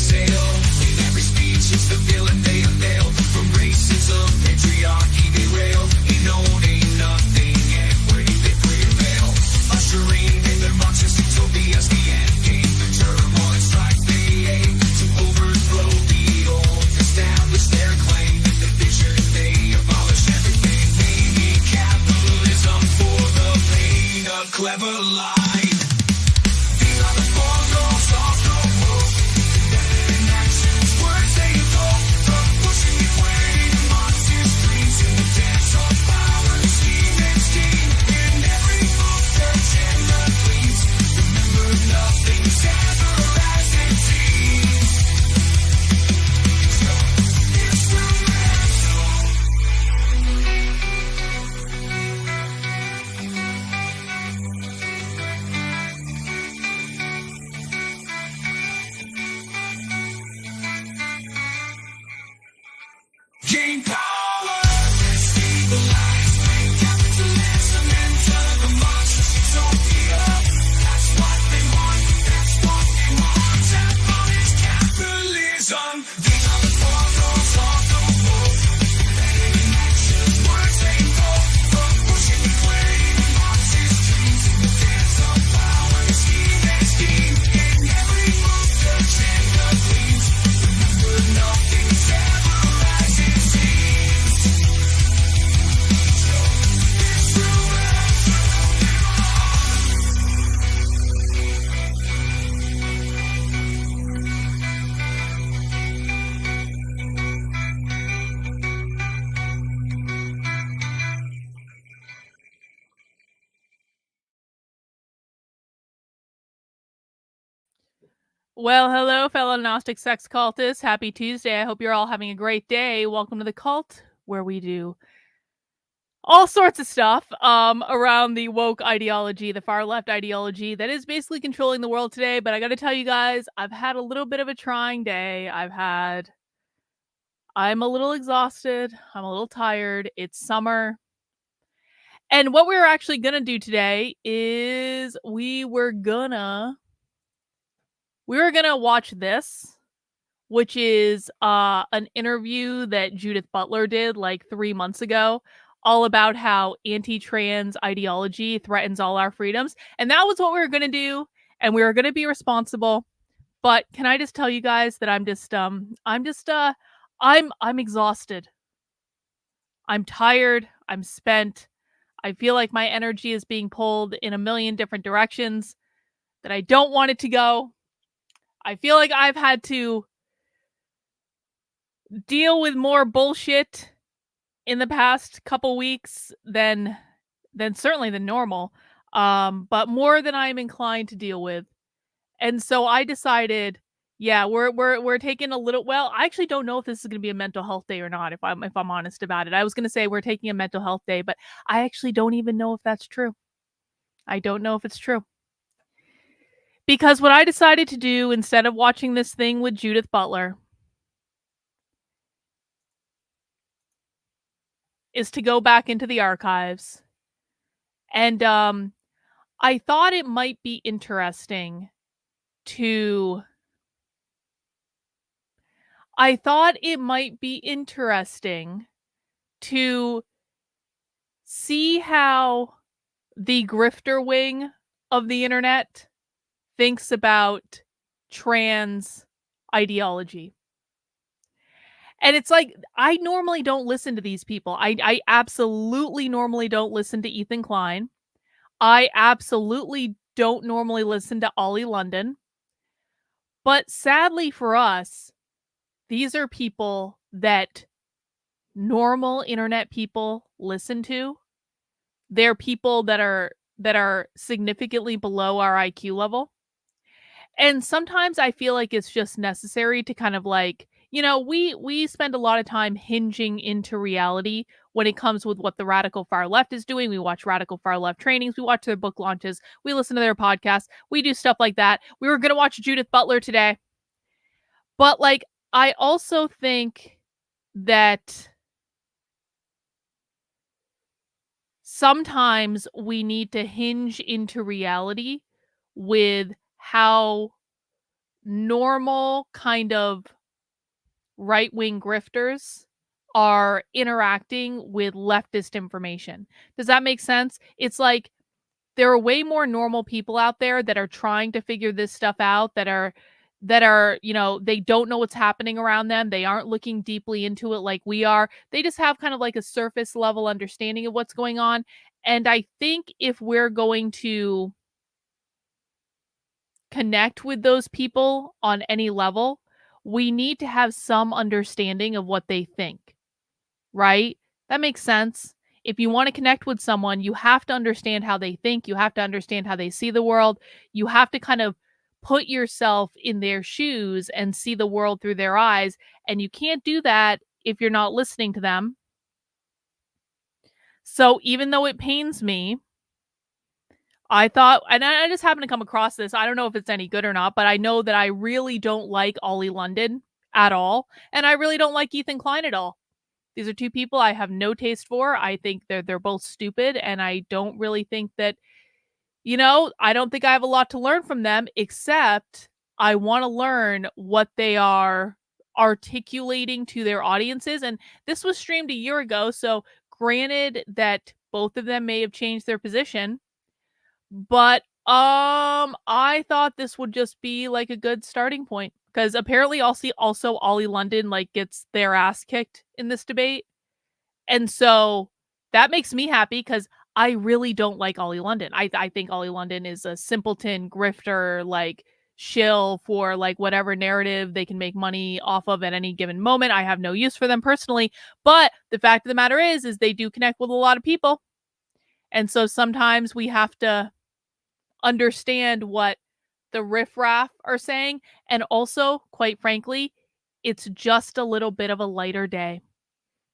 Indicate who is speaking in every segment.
Speaker 1: sale. In every speech, it's the villain they unveil. From racism, patriarchy, they rail. Ain't known, ain't nothing, and where they prevail. Ushering in their monstrous utopias, the end game. The turmoil and strife they aim to overthrow the old, establish their claim. In the vision, they abolish everything. They need capitalism for the pain of clever life. These are the four goals of the woke. In actions, words they evoke. From pushing and weighing monsters' dreams in the dance of power, scheme and steam. In every move, search and the please. Remember, nothing's ever as it seems. So, instrumental. Gain power, destabilize, bring capitalism into the monstrous utopia. That's what they want, that's what they want. Abolish capitalism. These are the four goals of the woke. In actions, words they invoke. From pushing and weighing monsters' dreams in the dance of power, scheme and scheme. In every move, search and the themes. Remember, nothing's ever as it seems. So,
Speaker 2: Well, hello, fellow Gnostic sex cultists. Happy Tuesday. I hope you're all having a great day. Welcome to the cult, where we do all sorts of stuff around the woke ideology, the far left ideology that is basically controlling the world today. But I got to tell you guys, I've had a little bit of a trying day. I'm a little exhausted. I'm a little tired. It's summer. And what we're actually going to do today is we were going to watch this, which is an interview that Judith Butler did like 3 months ago, all about how anti-trans ideology threatens all our freedoms. And that was what we were going to do. And we were going to be responsible. But can I just tell you guys that I'm exhausted. I'm tired. I'm spent. I feel like my energy is being pulled in a million different directions that I don't want it to go. I feel like I've had to deal with more bullshit in the past couple weeks than certainly than normal, but more than I'm inclined to deal with. And so I decided, yeah, we're taking a little. Well, I actually don't know if this is going to be a mental health day or not. If I'm honest about it, I was going to say we're taking a mental health day, but I actually don't even know if that's true. I don't know if it's true. Because what I decided to do instead of watching this thing with Judith Butler is to go back into the archives. And I thought it might be interesting to see how the grifter wing of the internet thinks about trans ideology. And it's like, I normally don't listen to these people. I absolutely normally don't listen to Ethan Klein. I absolutely don't normally listen to Ollie London. But sadly for us, these are people that normal internet people listen to. They're people that are significantly below our IQ level. And sometimes I feel like it's just necessary to kind of like, we spend a lot of time hinging into reality when it comes with what the radical far left is doing. We watch radical far left trainings. We watch their book launches. We listen to their podcasts. We do stuff like that. We were going to watch Judith Butler today. But like, I also think that sometimes we need to hinge into reality with how normal kind of right-wing grifters are interacting with leftist information. Does that make sense? It's like there are way more normal people out there that are trying to figure this stuff out, that are, they don't know what's happening around them. They aren't looking deeply into it like we are. They just have kind of like a surface level understanding of what's going on. And I think if we're going to connect with those people on any level, we need to have some understanding of what they think, right? That makes sense. If you want to connect with someone, you have to understand how they think. You have to understand how they see the world. You have to kind of put yourself in their shoes and see the world through their eyes. And you can't do that if you're not listening to them. So even though it pains me, I thought, and I just happened to come across this. I don't know if it's any good or not, but I know that I really don't like Ollie London at all. And I really don't like Ethan Klein at all. These are two people I have no taste for. I think they're both stupid, and I don't really think that, I don't think I have a lot to learn from them, except I want to learn what they are articulating to their audiences. And this was streamed a year ago, so granted that both of them may have changed their position, but I thought this would just be like a good starting point, because apparently also Ollie London like gets their ass kicked in this debate. And so that makes me happy, because I really don't like Ollie London. I think Ollie London is a simpleton grifter, like shill for like whatever narrative they can make money off of at any given moment. I have no use for them personally, but the fact of the matter is they do connect with a lot of people. And so sometimes we have to understand what the riffraff are saying. And also, quite frankly, it's just a little bit of a lighter day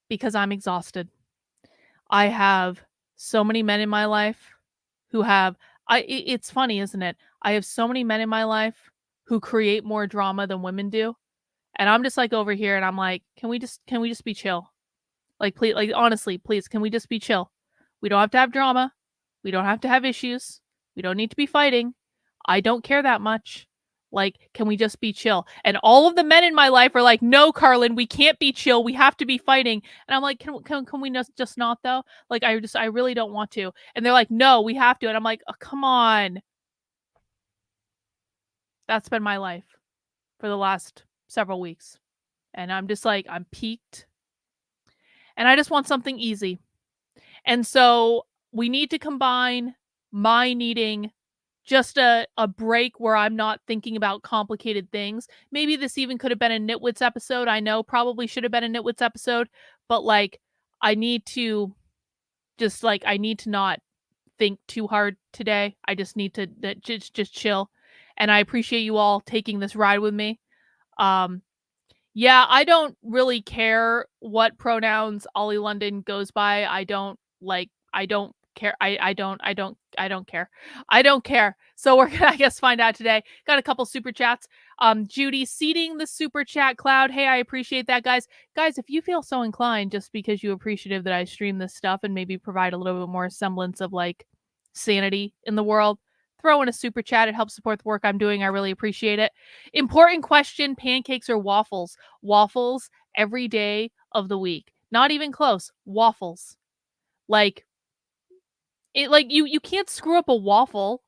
Speaker 2: because I'm exhausted. I have so many men in my life who have it's funny, isn't it? I have so many men in my life who create more drama than women do. And I'm just like over here and I'm like, can we just be chill? Like, please, like, honestly, please, can we just be chill? We don't have to have drama. We don't have to have issues. We don't need to be fighting. I don't care that much. Like, can we just be chill? And all of the men in my life are like, no, Carlin, we can't be chill. We have to be fighting. And I'm like, can we just not though? Like, I really don't want to. And they're like, no, we have to. And I'm like, oh, come on. That's been my life for the last several weeks. And I'm just like, I'm peaked. And I just want something easy. And so we need to combine my needing just a break where I'm not thinking about complicated things. Maybe this even could have been a Nitwits episode. I know probably should have been a Nitwits episode, but like I need to I need to not think too hard today. I just need to just chill. And I appreciate you all taking this ride with me. Um yeah, I don't really care what pronouns Ollie London goes by. I don't care. I don't care. I don't care. So we're gonna, I guess, find out today. Got a couple super chats. Judy seeding the super chat cloud. Hey, I appreciate that, guys. Guys, if you feel so inclined, just because you're appreciative that I stream this stuff and maybe provide a little bit more semblance of like sanity in the world, throw in a super chat. It helps support the work I'm doing. I really appreciate it. Important question: pancakes or waffles? Waffles every day of the week. Not even close. Waffles. Like you can't screw up a waffle.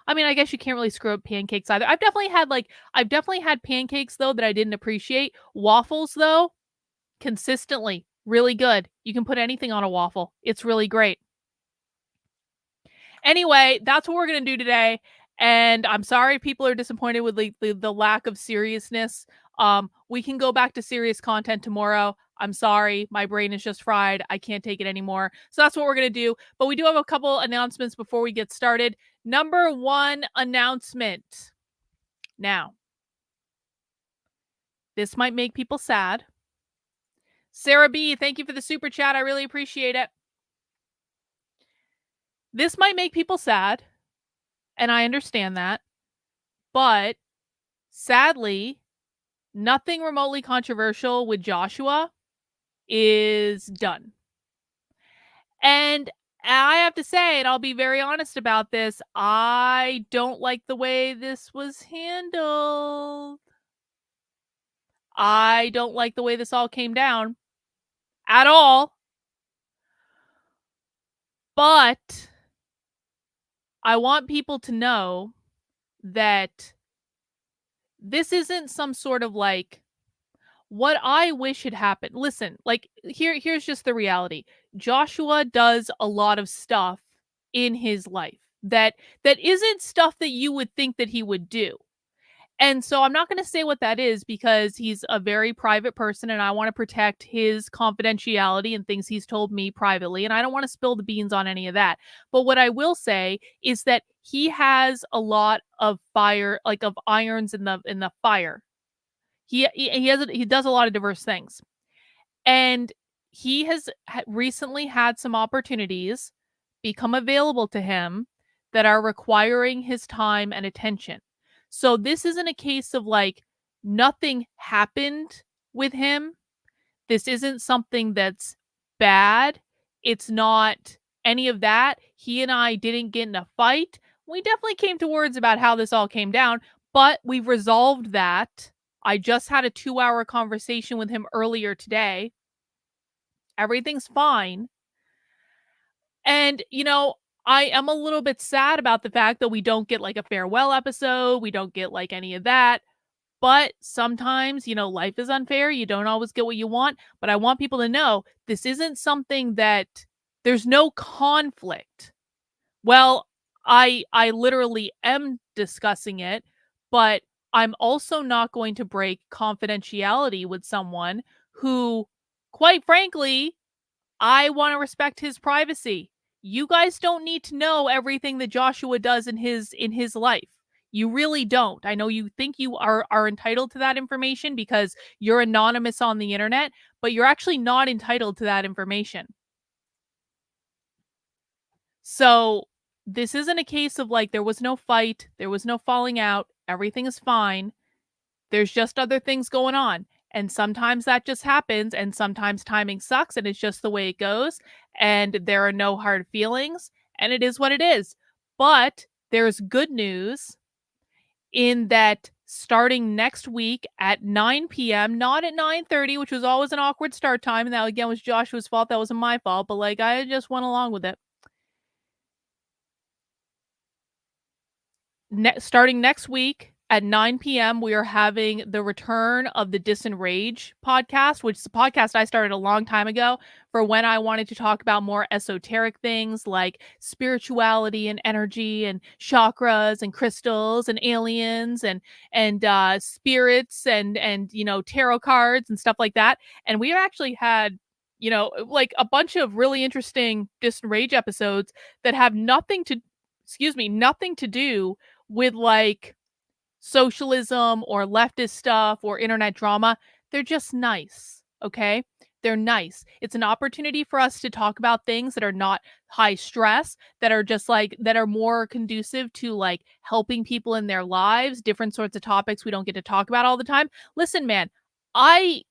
Speaker 2: I mean, I guess you can't really screw up pancakes either. I've definitely had pancakes though that I didn't appreciate. Waffles though, consistently really good. You can put anything on a waffle. It's really great. Anyway, that's what we're going to do today. And I'm sorry if people are disappointed with the lack of seriousness. We can go back to serious content tomorrow. I'm sorry. My brain is just fried. I can't take it anymore. So that's what we're going to do. But we do have a couple announcements before we get started. Number one announcement. Now, this might make people sad. Sarah B., thank you for the super chat. I really appreciate it. This might make people sad, and I understand that. But sadly, nothing remotely controversial with Joshua is done. And I have to say, and I'll be very honest about this, I don't like the way this was handled. I don't like the way this all came down at all. But I want people to know that this isn't some sort of like what I wish had happened. Listen, like here's just the reality. Joshua does a lot of stuff in his life that isn't stuff that you would think that he would do. And so I'm not going to say what that is because he's a very private person and I want to protect his confidentiality and things he's told me privately. And I don't want to spill the beans on any of that. But what I will say is that he has a lot of fire, like of irons in the fire. He does a lot of diverse things. And he has recently had some opportunities become available to him that are requiring his time and attention. So this isn't a case of like nothing happened with him. This isn't something that's bad. It's not any of that. He and I didn't get in a fight. We definitely came to words about how this all came down, but we've resolved that. I just had a 2-hour conversation with him earlier today. Everything's fine. And, I am a little bit sad about the fact that we don't get like a farewell episode. We don't get like any of that. But sometimes, life is unfair. You don't always get what you want. But I want people to know this isn't something that there's no conflict. Well, I literally am discussing it, but I'm also not going to break confidentiality with someone who, quite frankly, I want to respect his privacy. You guys don't need to know everything that Joshua does in his life. You really don't. I know you think you are entitled to that information because you're anonymous on the internet, but you're actually not entitled to that information. So, this isn't a case of like there was no fight, there was no falling out, everything is fine. There's just other things going on. And sometimes that just happens, and sometimes timing sucks, and it's just the way it goes. And there are no hard feelings, and it is what it is. But there's good news in that starting next week at 9 p.m., not at 9:30, which was always an awkward start time. And that again was Joshua's fault. That wasn't my fault. But like I just went along with it. Starting next week at 9 p.m., we are having the return of the Disenrage podcast, which is a podcast I started a long time ago for when I wanted to talk about more esoteric things like spirituality and energy and chakras and crystals and aliens and spirits and tarot cards and stuff like that. And we actually had like a bunch of really interesting Disenrage episodes that have nothing to do with like socialism or leftist stuff or internet drama. They're just nice. Okay. They're nice. It's an opportunity for us to talk about things that are not high stress, that are just like, that are more conducive to like helping people in their lives, different sorts of topics we don't get to talk about all the time. Listen, man, I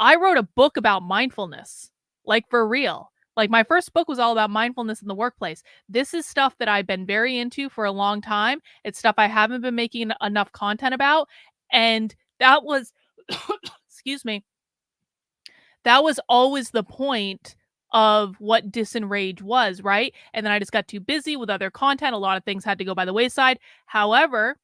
Speaker 2: I wrote a book about mindfulness, like for real. Like my first book was all about mindfulness in the workplace. This is stuff that I've been very into for a long time. It's stuff I haven't been making enough content about. And that was, excuse me, that was always the point of what Disenrage was, right? And then I just got too busy with other content. A lot of things had to go by the wayside. However,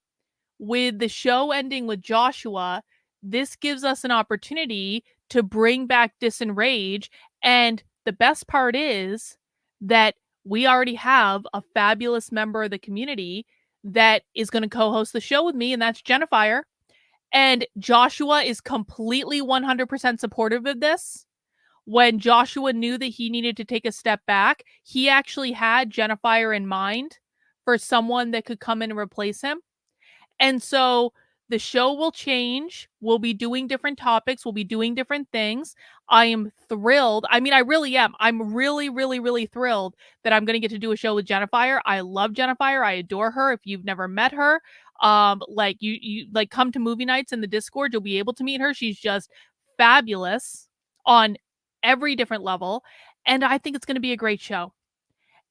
Speaker 2: with the show ending with Joshua, this gives us an opportunity to bring back Disenrage. And the best part is that we already have a fabulous member of the community that is going to co host the show with me, and that's Jennifer. And Joshua is completely 100% supportive of this. When Joshua knew that he needed to take a step back, he actually had Jennifer in mind for someone that could come in and replace him. And so the show will change. We'll be doing different topics. We'll be doing different things. I am thrilled. I mean, I really am. I'm really, really, really thrilled that I'm going to get to do a show with Jennifer. I love Jennifer. I adore her. If you've never met her, like you like come to movie nights in the Discord, you'll be able to meet her. She's just fabulous on every different level. And I think it's going to be a great show.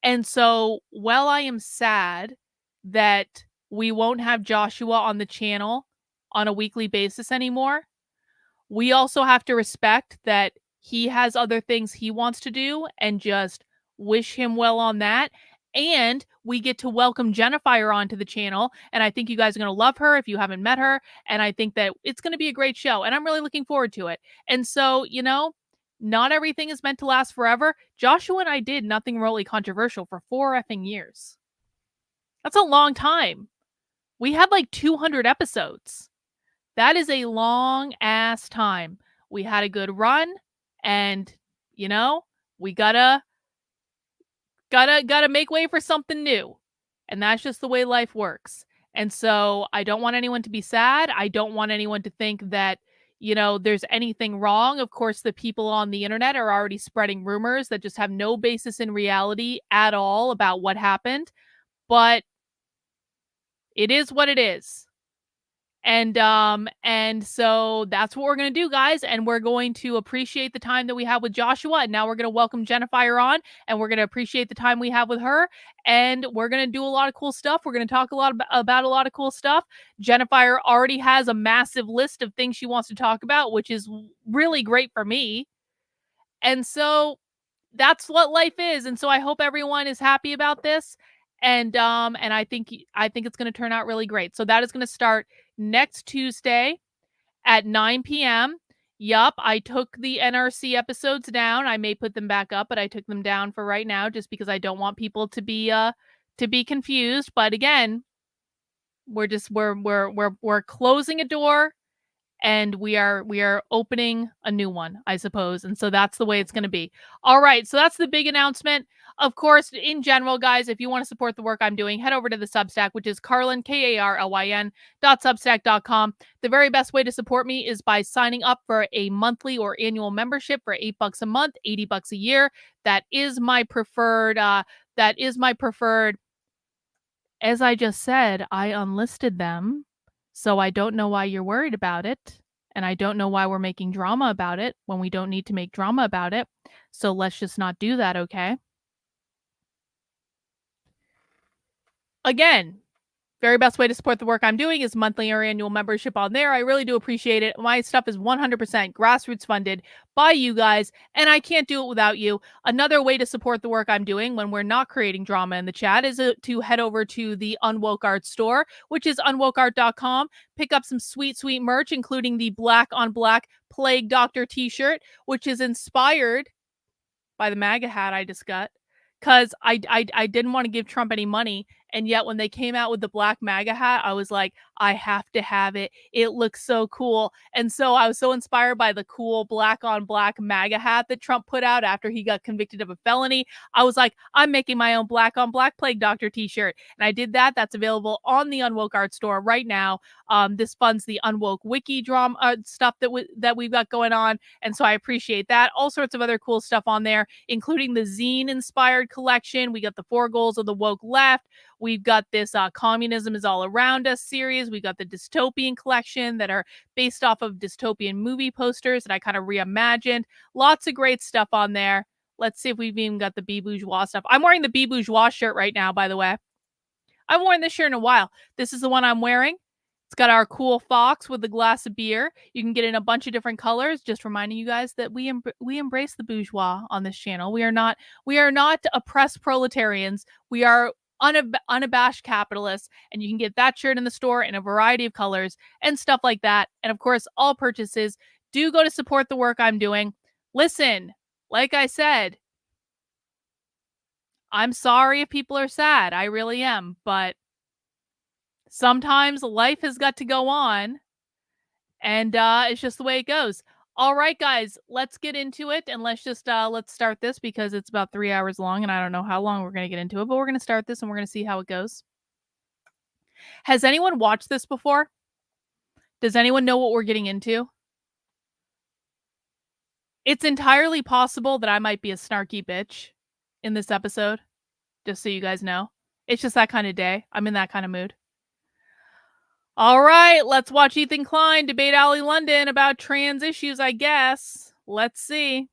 Speaker 2: And so, while I am sad that we won't have Joshua on the channel on a weekly basis anymore, we also have to respect that he has other things he wants to do and just wish him well on that. And we get to welcome Jennifer onto the channel. And I think you guys are going to love her if you haven't met her. And I think that it's going to be a great show. And I'm really looking forward to it. And so, not everything is meant to last forever. Joshua and I did nothing really controversial for 4 effing years. That's a long time. We had like 200 episodes. That is a long ass time. We had a good run, and we gotta make way for something new. And that's just the way life works. And so I don't want anyone to be sad. I don't want anyone to think that there's anything wrong. Of course, the people on the internet are already spreading rumors that just have no basis in reality at all about what happened. But it is what it is. And so that's what we're going to do, guys, and we're going to appreciate the time that we have with Joshua, and now we're going to welcome Jennifer on, and we're going to appreciate the time we have with her, and we're going to do a lot of cool stuff. We're going to talk a lot about a lot of cool stuff. Jennifer already has a massive list of things she wants to talk about, which is really great for me. And so that's what life is. And so I hope everyone is happy about this. And I think it's going to turn out really great. So that is going to start next Tuesday at 9 p.m. Yup, I took the NRC episodes down. I may put them back up, but I took them down for right now just because I don't want people to be confused. But again, we're closing a door and we are opening a new one, I suppose. And so that's the way it's going to be. All right, so that's the big announcement. Of course, in general, guys, if you want to support the work I'm doing, head over to the Substack, which is Carlin, KARLYN.substack.com. The very best way to support me is by signing up for a monthly or annual membership for $8 a month, $80 a year. That is my preferred. As I just said, I unlisted them. So I don't know why you're worried about it. And I don't know why we're making drama about it when we don't need to make drama about it. So let's just not do that, okay? Again, very best way to support the work I'm doing is monthly or annual membership on there. I really do appreciate it. My stuff is 100% grassroots funded by you guys, and I can't do it without you. Another way to support the work I'm doing when we're not creating drama in the chat is to head over to the Unwoke Art store, which is unwokeart.com. Pick up some sweet, sweet merch, including the Black on Black Plague Doctor t-shirt, which is inspired by the MAGA hat I just got. Because I didn't want to give Trump any money. And yet when they came out with the black MAGA hat, I was like, I have to have it. It looks so cool. And so I was so inspired by the cool black on black MAGA hat that Trump put out after he got convicted of a felony. I was like, I'm making my own black on black Plague Doctor t-shirt. And I did that. That's available on the Unwoke Art store right now. This funds the Unwoke Wiki drama stuff that we've got going on. And so I appreciate that. All sorts of other cool stuff on there, including the zine inspired collection. We got the 4 goals of the woke left. We've got this Communism is All Around Us series. We got the dystopian collection that are based off of dystopian movie posters that I kind of reimagined. Lots of great stuff on there. Let's see if we've even got the Be Bourgeois stuff. I'm wearing the Be Bourgeois shirt right now, by the way. I've worn this shirt in a while. This is the one I'm wearing. It's got our cool fox with a glass of beer. You can get it in a bunch of different colors. Just reminding you guys that we embrace the bourgeois on this channel. We are not oppressed proletarians. We are unabashed capitalists, and you can get that shirt in the store in a variety of colors and stuff like that. And of course, all purchases do go to support the work I'm doing. Listen, like I said, I'm sorry if people are sad. I really am, but sometimes life has got to go on, and it's just the way it goes. All right, guys, let's get into it, and let's start this because it's about 3 hours long, and I don't know how long we're going to get into it, but we're going to start this, and we're going to see how it goes. Has anyone watched this before? Does anyone know what we're getting into? It's entirely possible that I might be a snarky bitch in this episode, just so you guys know. It's just that kind of day. I'm in that kind of mood. All right, let's watch Ethan Klein debate Ali London about trans issues, I guess. Let's see.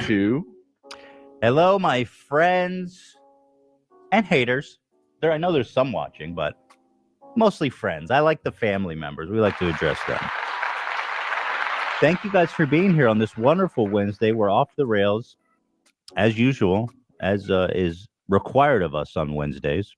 Speaker 3: 2.
Speaker 4: Hello, my friends and haters. I know there's some watching, but mostly friends. I like the family members. We like to address them. Thank you guys for being here on this wonderful Wednesday. We're off the rails, as usual, as is required of us on Wednesdays.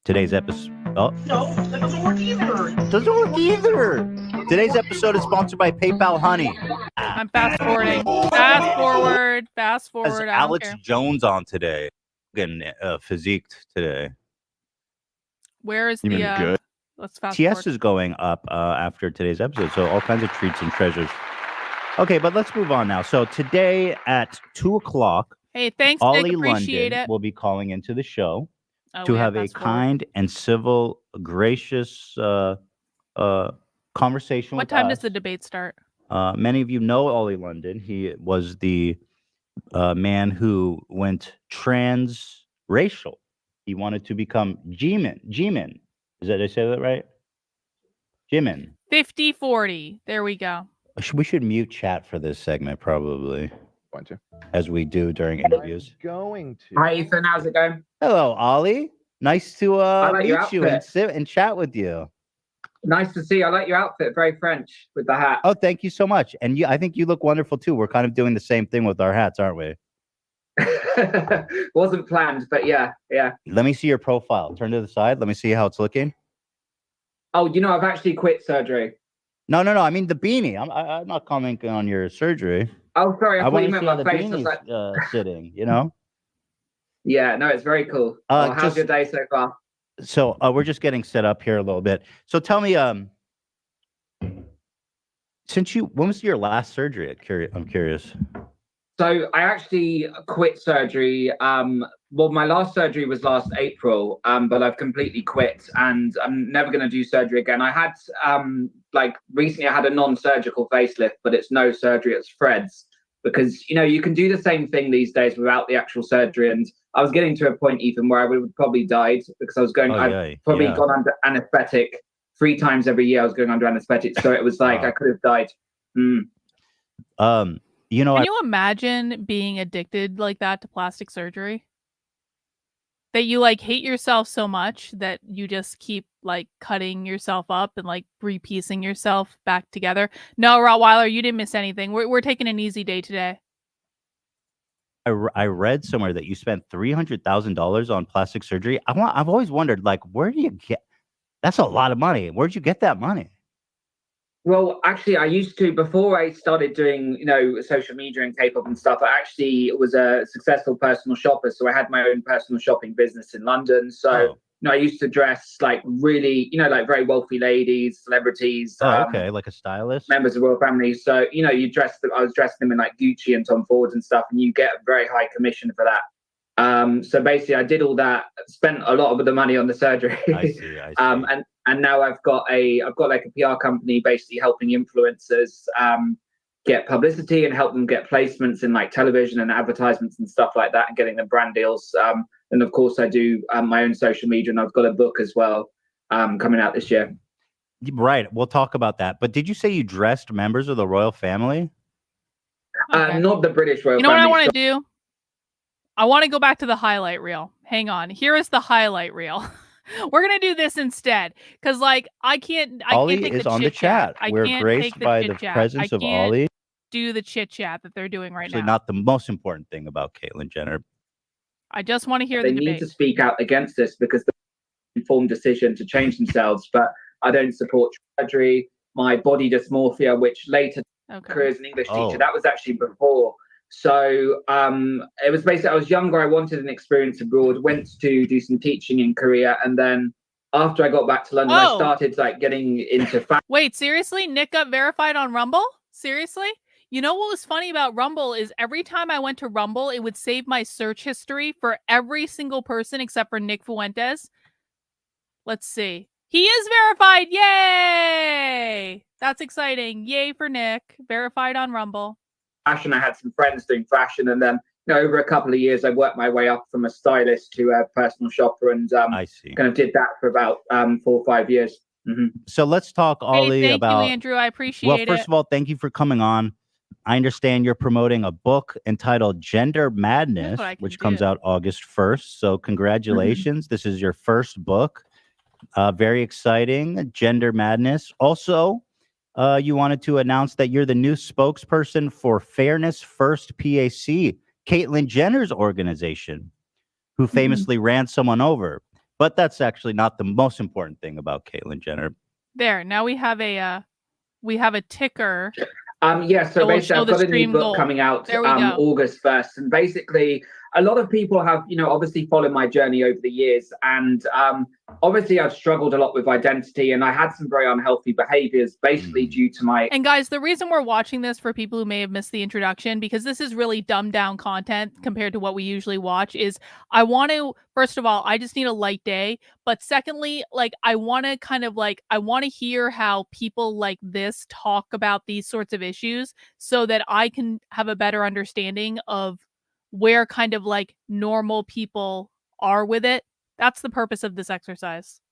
Speaker 4: Today's episode... Oh.
Speaker 5: No, that doesn't work either.
Speaker 4: Doesn't work either. Today's episode is sponsored by PayPal Honey.
Speaker 2: I'm fast forwarding. Fast forward. Fast
Speaker 4: Has
Speaker 2: forward. I don't
Speaker 4: Alex
Speaker 2: care.
Speaker 4: Jones on today. Getting physiqued today.
Speaker 2: Where is
Speaker 3: You mean
Speaker 2: the
Speaker 3: good?
Speaker 2: let's fast
Speaker 4: TS
Speaker 2: forward.
Speaker 4: is going up after today's episode, so all kinds of treats and treasures. Okay, but let's move on now. So today at 2:00,
Speaker 2: Hey, thanks,
Speaker 4: Ollie
Speaker 2: Nick. Appreciate
Speaker 4: London
Speaker 2: it.
Speaker 4: will be calling into the show
Speaker 2: Oh,
Speaker 4: to
Speaker 2: we
Speaker 4: have a
Speaker 2: fast forward.
Speaker 4: kind and civil, gracious conversation
Speaker 2: What
Speaker 4: with
Speaker 2: time
Speaker 4: us.
Speaker 2: does the debate start?
Speaker 4: Many of you know Ollie London. He was the man who went transracial. He wanted to become G-man. Did I say that right? Jimin.
Speaker 2: 50-40. There we go.
Speaker 4: We should mute chat for this segment, probably,
Speaker 3: Going to.
Speaker 4: as we do during interviews.
Speaker 3: Going to.
Speaker 5: Hi, Ethan. How's it going?
Speaker 4: Hello, Ollie. Nice to
Speaker 5: like your
Speaker 4: meet you and
Speaker 5: outfit.
Speaker 4: sit and chat with you.
Speaker 5: Nice to see you. I like your outfit. Very French with the hat.
Speaker 4: Oh, thank you so much. And I think you look wonderful too. We're kind of doing the same thing with our hats, aren't we?
Speaker 5: Wasn't planned, but yeah.
Speaker 4: Let me see your profile. Turn to the side. Let me see how it's looking.
Speaker 5: Oh, I've actually quit surgery.
Speaker 4: No. I mean the beanie. I'm not commenting on your surgery.
Speaker 5: Oh, sorry. I thought
Speaker 4: want
Speaker 5: you
Speaker 4: to
Speaker 5: meant
Speaker 4: see how
Speaker 5: my
Speaker 4: the
Speaker 5: face. I was
Speaker 4: beanie's
Speaker 5: like,
Speaker 4: sitting. You know.
Speaker 5: yeah, no, it's very cool. How's your day so far?
Speaker 4: So we're just getting set up here a little bit. So tell me, when was your last surgery? I'm curious.
Speaker 5: So I actually quit surgery. Well, my last surgery was last April, but I've completely quit and I'm never going to do surgery again. I had, recently I had a non-surgical facelift, but it's no surgery, it's Fred's. Because, you can do the same thing these days without the actual surgery. And I was getting to a point, Ethan, where I would have probably died because I was going, I've probably gone under anesthetic 3 times every year. I was going under anesthetic. So it was like, I could have died.
Speaker 2: Can you imagine being addicted like that to plastic surgery? That you hate yourself so much that you just keep cutting yourself up and repiecing yourself back together. No, Rottweiler, you didn't miss anything. We're taking an easy day today.
Speaker 4: I read somewhere that you spent $300,000 on plastic surgery. I've always wondered, where do you get? That's a lot of money. Where'd you get that money?
Speaker 5: Well, actually, I used to, before I started doing, social media and K-pop and stuff, I actually was a successful personal shopper. So I had my own personal shopping business in London. So, I used to dress really, very wealthy ladies, celebrities.
Speaker 4: Okay, like a stylist?
Speaker 5: Members of the royal family. So, I was dressing them in Gucci and Tom Ford and stuff, and you get a very high commission for that. So basically I did all that, spent a lot of the money on the surgery.
Speaker 4: I see.
Speaker 5: And now I've got a PR company basically helping influencers get publicity and help them get placements in television and advertisements and stuff like that and getting them brand deals. And of course I do my own social media, and I've got a book as well coming out this year.
Speaker 4: Right. We'll talk about that. But did you say you dressed members of the royal family?
Speaker 2: Okay.
Speaker 5: Not the British royal family.
Speaker 2: You know what I want to do? I want to go back to the highlight reel. Hang on. Here is the highlight reel. We're going to do this instead. Because, I can't
Speaker 4: Ollie
Speaker 2: take
Speaker 4: is
Speaker 2: the
Speaker 4: on the chat. We're graced by the presence of Ollie.
Speaker 2: Do the chit chat that they're doing right
Speaker 4: Actually,
Speaker 2: now.
Speaker 4: not the most important thing about Caitlyn Jenner.
Speaker 2: I just want to hear
Speaker 5: the
Speaker 2: debate.
Speaker 5: They need to speak out against this because the informed decision to change themselves. But I don't support surgery. My body dysmorphia, which later career as an English teacher, that was actually before. So it was basically, I was younger, I wanted an experience abroad, went to do some teaching in Korea, and then after I got back to London, I started getting into fashion.
Speaker 2: Wait, seriously? Nick got verified on Rumble? Seriously? You know what was funny about Rumble is every time I went to Rumble, it would save my search history for every single person except for Nick Fuentes. Let's see. He is verified! Yay! That's exciting. Yay for Nick. Verified on Rumble.
Speaker 5: Fashion. I had some friends doing fashion, and then over a couple of years I worked my way up from a stylist to a personal shopper, and
Speaker 4: I see.
Speaker 5: Kind of did that for about 4 or 5 years.
Speaker 4: So let's talk, Ollie,
Speaker 2: thank
Speaker 4: about
Speaker 2: you, Andrew. I appreciate it.
Speaker 4: Well, first of all, thank you for coming on. I understand you're promoting a book entitled Gender Madness,
Speaker 2: what I can
Speaker 4: which comes
Speaker 2: do.
Speaker 4: out August 1st. So congratulations. This is your first book. Very exciting. Gender Madness. Also, you wanted to announce that you're the new spokesperson for Fairness First PAC, Caitlyn Jenner's organization, who famously ran someone over. But that's actually not the most important thing about Caitlyn Jenner.
Speaker 2: There. Now we have a ticker.
Speaker 5: Yeah, so
Speaker 2: It will
Speaker 5: basically
Speaker 2: show
Speaker 5: I've
Speaker 2: the
Speaker 5: got a new
Speaker 2: stream
Speaker 5: book
Speaker 2: goal.
Speaker 5: coming out
Speaker 2: There we go.
Speaker 5: August 1st. And basically a lot of people have, obviously followed my journey over the years. And obviously I've struggled a lot with identity, and I had some very unhealthy behaviors basically due to my...
Speaker 2: And guys, the reason we're watching this, for people who may have missed the introduction, because this is really dumbed down content compared to what we usually watch, is I want to, first of all, I just need a light day. But secondly, like, I want to I want to hear how people like this talk about these sorts of issues so that I can have a better understanding of where kind of like normal people are with it. That's the purpose of this exercise.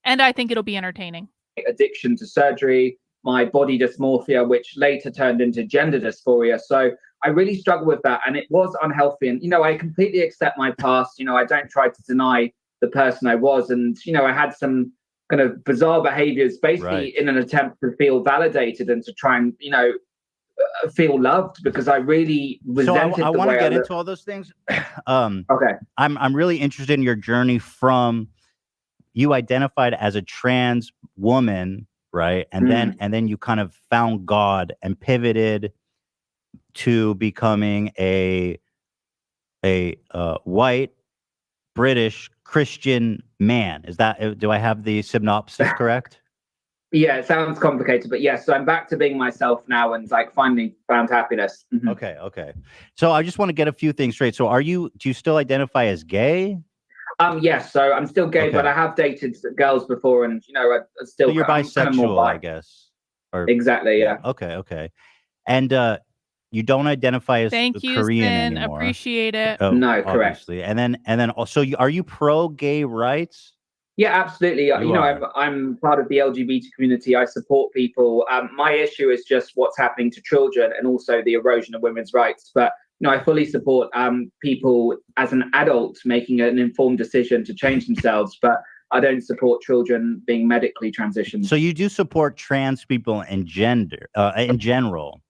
Speaker 2: And I think it'll be entertaining.
Speaker 5: Addiction to surgery, my body dysmorphia, which later turned into gender dysphoria. So I really struggled with that, and it was unhealthy. And, I completely accept my past. I don't try to deny the person I was. And, I had some kind of bizarre behaviors basically in an attempt to feel validated and to try and, feel loved, because I really resented
Speaker 4: I
Speaker 5: the
Speaker 4: want
Speaker 5: way
Speaker 4: to get
Speaker 5: I
Speaker 4: into all those things.
Speaker 5: Okay.
Speaker 4: I'm really interested in your journey from you identified as a trans woman, right? And then you kind of found God and pivoted to becoming a white British Christian man. Is that, do I have the synopsis correct?
Speaker 5: Yeah, it sounds complicated, but yes, so I'm back to being myself now and like finally found happiness.
Speaker 4: Okay. So I just want to get a few things straight. So do you still identify as gay?
Speaker 5: Yes, so I'm still gay, but I have dated girls before, and I still.
Speaker 4: So you're bisexual,
Speaker 5: kind of more
Speaker 4: I guess. Or,
Speaker 5: exactly, yeah.
Speaker 4: Okay. And you don't identify as
Speaker 2: Thank you,
Speaker 4: Korean
Speaker 2: Sin.
Speaker 4: anymore.
Speaker 2: Appreciate it.
Speaker 5: No, correct.
Speaker 4: Obviously. And then also, are you pro gay rights?
Speaker 5: Yeah, absolutely. I'm part of the LGBT community. I support people. My issue is just what's happening to children and also the erosion of women's rights. But I fully support people as an adult making an informed decision to change themselves. But I don't support children being medically transitioned.
Speaker 4: So you do support trans people in general?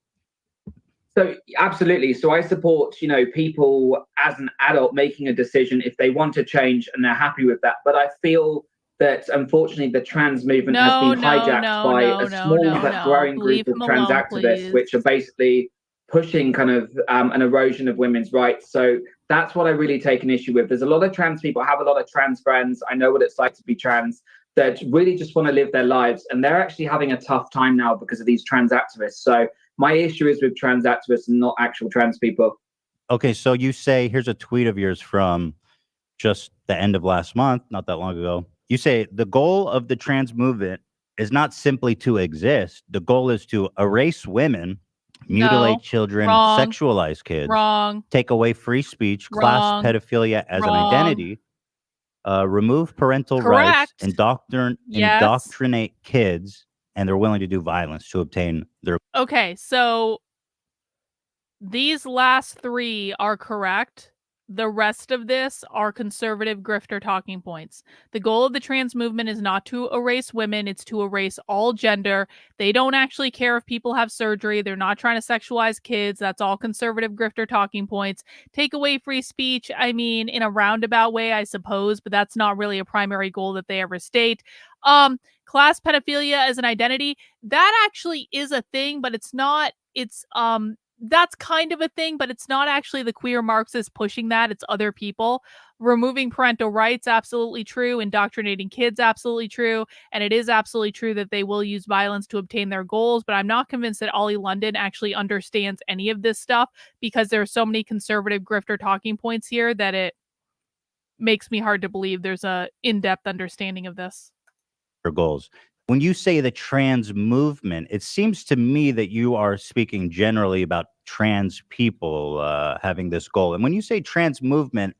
Speaker 5: So absolutely. So I support, people as an adult making a decision if they want to change and they're happy with that. But I feel that unfortunately the trans movement has been hijacked by a small but growing group of trans activists, which are basically pushing kind of an erosion of women's rights. So that's what I really take an issue with. There's a lot of trans people. I have a lot of trans friends. I know what it's like to be trans, that really just want to live their lives. And they're actually having a tough time now because of these trans activists. So my issue is with trans activists and not actual trans people.
Speaker 4: Okay, so you say, here's a tweet of yours from just the end of last month, not that long ago. You say, the goal of the trans movement is not simply to exist. The goal is to erase women, mutilate children, sexualize kids, take away free speech, class pedophilia as an identity, remove parental rights, indoctrinate kids, and they're willing to do violence to obtain their...
Speaker 2: Okay, so these last three are correct. The rest of this are conservative grifter talking points. The goal of the trans movement is not to erase women, it's to erase all gender. They don't actually care if people have surgery. They're not trying to sexualize kids. That's all conservative grifter talking points. Take away free speech, I mean, in a roundabout way, I suppose, but that's not really a primary goal that they ever state. Class pedophilia as an identity, that actually is a thing, but it's not, that's kind of a thing, but it's not actually the queer Marxists pushing that. It's other people. Removing parental rights, absolutely true. Indoctrinating kids, absolutely true. And it is absolutely true that they will use violence to obtain their goals. But I'm not convinced that Ollie London actually understands any of this stuff, because there are so many conservative grifter talking points here that it makes me hard to believe there's a in-depth understanding of this.
Speaker 4: Goals. When you say the trans movement, it seems to me that you are speaking generally about trans people having this goal. And when you say trans movement,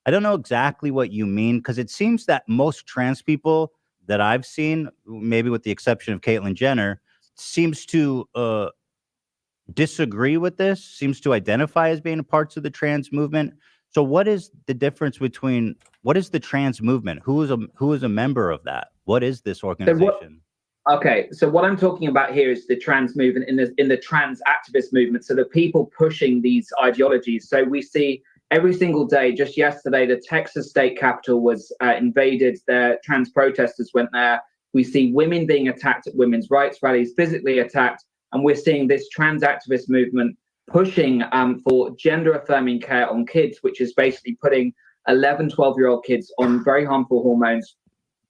Speaker 4: I don't know exactly what you mean, because it seems that most trans people that I've seen, maybe with the exception of Caitlyn Jenner, seems to disagree with this, seems to identify as being parts of the trans movement. So what is the difference between what is the trans movement? Who is a member of that? What is this organization?
Speaker 5: Okay, so what I'm talking about here is the trans movement in the trans activist movement. So the people pushing these ideologies. So we see every single day. Just yesterday, the Texas state capitol was invaded. Their trans protesters went there. We see women being attacked at women's rights rallies, physically attacked, and we're seeing this trans activist movement pushing for gender affirming care on kids, which is basically putting 11, 12-year-old kids on very harmful hormones.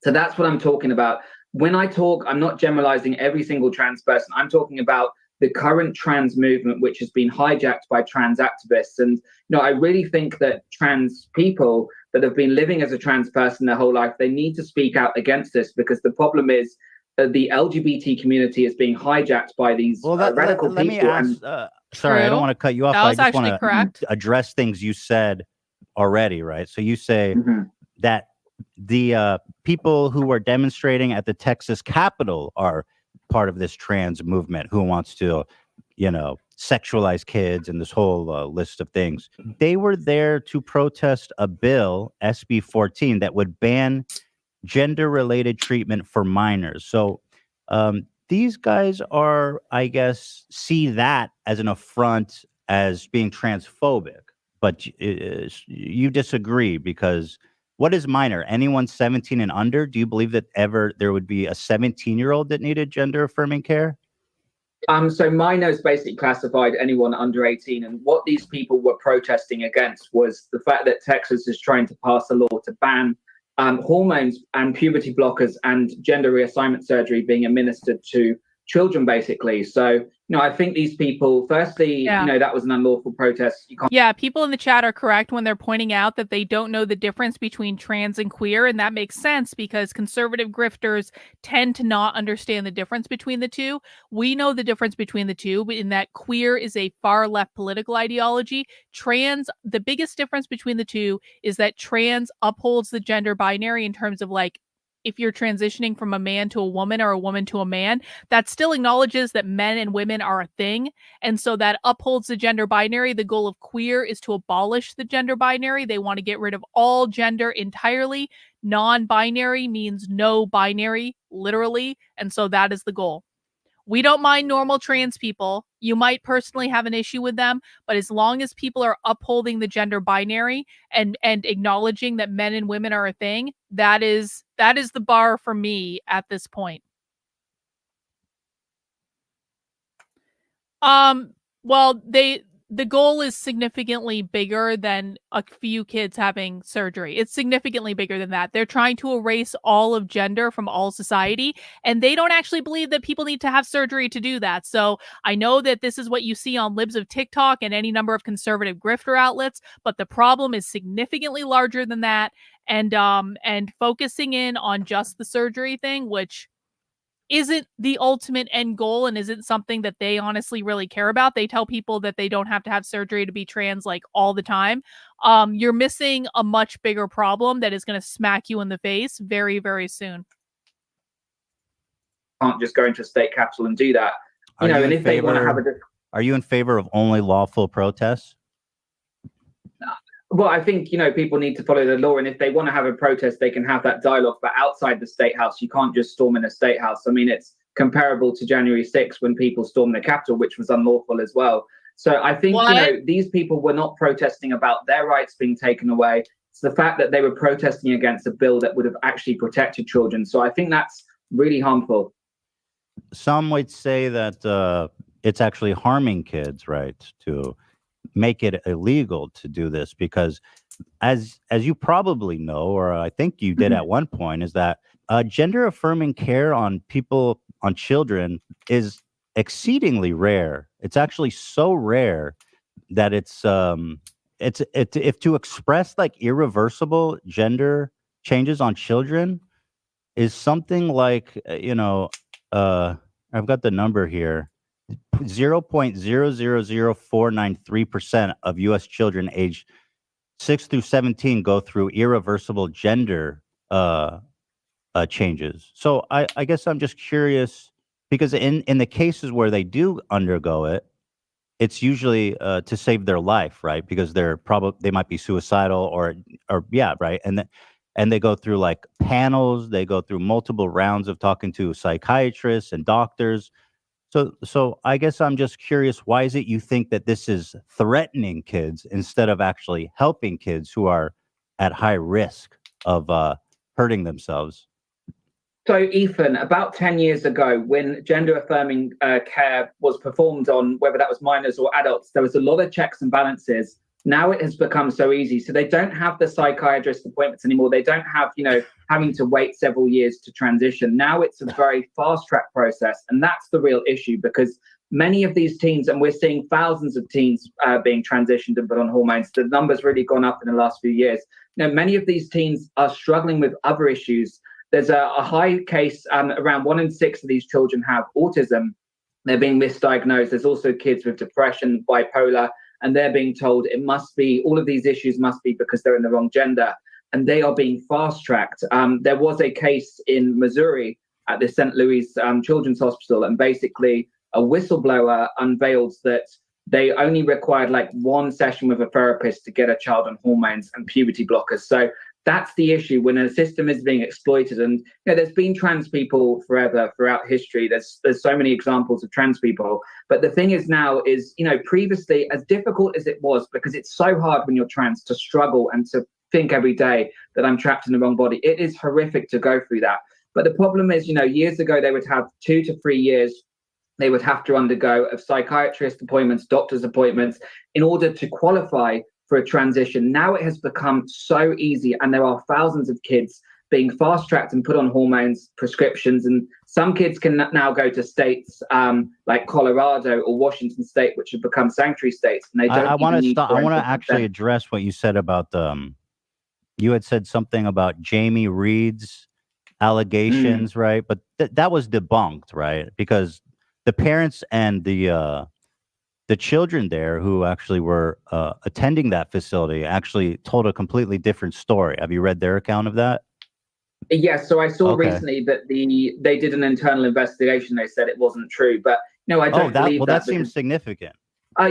Speaker 5: So that's what I'm talking about. When I talk, I'm not generalizing every single trans person. I'm talking about the current trans movement, which has been hijacked by trans activists. And I really think that trans people that have been living as a trans person their whole life, they need to speak out against this, because the problem is that the LGBT community is being hijacked by these radical
Speaker 4: let
Speaker 5: people.
Speaker 4: me ask. Sorry, I don't want to cut you off.
Speaker 2: That
Speaker 4: But I
Speaker 2: was
Speaker 4: just want
Speaker 2: actually correct.
Speaker 4: to address things you said already, right? So you say that the people who are demonstrating at the Texas Capitol are part of this trans movement who wants to, sexualize kids and this whole list of things. They were there to protest a bill, SB 14, that would ban gender-related treatment for minors. So these guys are, I guess, see that as an affront, as being transphobic. But you disagree, because what is minor? Anyone 17 and under? Do you believe that ever there would be a 17-year-old that needed gender-affirming care?
Speaker 5: So minor is basically classified anyone under 18. And what these people were protesting against was the fact that Texas is trying to pass a law to ban hormones and puberty blockers and gender reassignment surgery being administered to children, basically. So, I think these people, firstly, that was an unlawful protest.
Speaker 2: Yeah, people in the chat are correct when they're pointing out that they don't know the difference between trans and queer, and that makes sense because conservative grifters tend to not understand the difference between the two. We know the difference between the two, but in that queer is a far left political ideology. Trans, the biggest difference between the two is that trans upholds the gender binary in terms of if you're transitioning from a man to a woman or a woman to a man, that still acknowledges that men and women are a thing. And so that upholds the gender binary. The goal of queer is to abolish the gender binary. They want to get rid of all gender entirely. Non-binary means no binary, literally. And so that is the goal. We don't mind normal trans people. You might personally have an issue with them, but as long as people are upholding the gender binary and acknowledging that men and women are a thing, that is the bar for me at this point. Well, the goal is significantly bigger than a few kids having surgery. It's significantly bigger than that. They're trying to erase all of gender from all society, and they don't actually believe that people need to have surgery to do that. So I know that this is what you see on libs of TikTok and any number of conservative grifter outlets, but the problem is significantly larger than that. And focusing in on just the surgery thing, which isn't the ultimate end goal and isn't something that they honestly really care about. They tell people that they don't have to have surgery to be trans all the time. You're missing a much bigger problem that is going to smack you in the face very, very soon.
Speaker 5: Can't just go into a state capitol and do that. And if they want to have
Speaker 4: are you in favor of only lawful protests?
Speaker 5: Well, I think, people need to follow the law. And if they want to have a protest, they can have that dialogue. But outside the State House, you can't just storm in a State House. I mean, it's comparable to January 6th when people stormed the Capitol, which was unlawful as well. So I think, these people were not protesting about their rights being taken away. It's the fact that they were protesting against a bill that would have actually protected children. So I think that's really harmful.
Speaker 4: Some would say that it's actually harming kids, right, to make it illegal to do this, because as you probably know, or I think you did at one point, is that gender affirming care on children is exceedingly rare. It's actually so rare that it's if to express irreversible gender changes on children is something I've got the number here. 0.000493% of U.S. children aged 6 through 17 go through irreversible gender changes. So I guess I'm just curious, because in the cases where they do undergo it, it's usually to save their life, right? Because they might be suicidal or yeah, right. And they go through like panels, they go through multiple rounds of talking to psychiatrists and doctors. So I guess I'm just curious, why is it you think that this is threatening kids instead of actually helping kids who are at high risk of hurting themselves?
Speaker 5: So, Ethan, about 10 years ago, when gender affirming care was performed on whether that was minors or adults, there was a lot of checks and balances. Now it has become so easy. So they don't have the psychiatrist appointments anymore. They don't have, having to wait several years to transition. Now it's a very fast track process. And that's the real issue, because many of these teens, and we're seeing thousands of teens being transitioned and put on hormones, the number's really gone up in the last few years. Many of these teens are struggling with other issues. There's a high case, around 1 in 6 of these children have autism. They're being misdiagnosed. There's also kids with depression, bipolar, and they're being told it must be, all of these issues must be because they're in the wrong gender, and they are being fast tracked. There was a case in Missouri at the St. Louis Children's Hospital, and basically a whistleblower unveiled that they only required like one session with a therapist to get a child on hormones and puberty blockers. So that's the issue when a system is being exploited. And there's been trans people forever throughout history. There's so many examples of trans people. But the thing is now is, previously, as difficult as it was, because it's so hard when you're trans to struggle and to think every day that I'm trapped in the wrong body. It is horrific to go through that. But the problem is, years ago, they would have 2 to 3 years they would have to undergo of psychiatrist appointments, doctor's appointments in order to qualify for a transition. Now it has become so easy, and there are thousands of kids being fast tracked and put on hormones, prescriptions, and some kids can now go to states like Colorado or Washington State, which have become sanctuary states, and they don't.
Speaker 4: I want to stop. I want to
Speaker 5: parental
Speaker 4: actually
Speaker 5: consent.
Speaker 4: address what you said about you had said something about Jamie Reed's allegations, right? But that was debunked, right? Because the parents and the children there who actually were attending that facility actually told a completely different story. Have you read their account of that?
Speaker 5: Yes, so I saw
Speaker 4: Okay.
Speaker 5: recently that they did an internal investigation. They said it wasn't true, but no, I don't believe
Speaker 4: Well,
Speaker 5: that.
Speaker 4: that seems significant.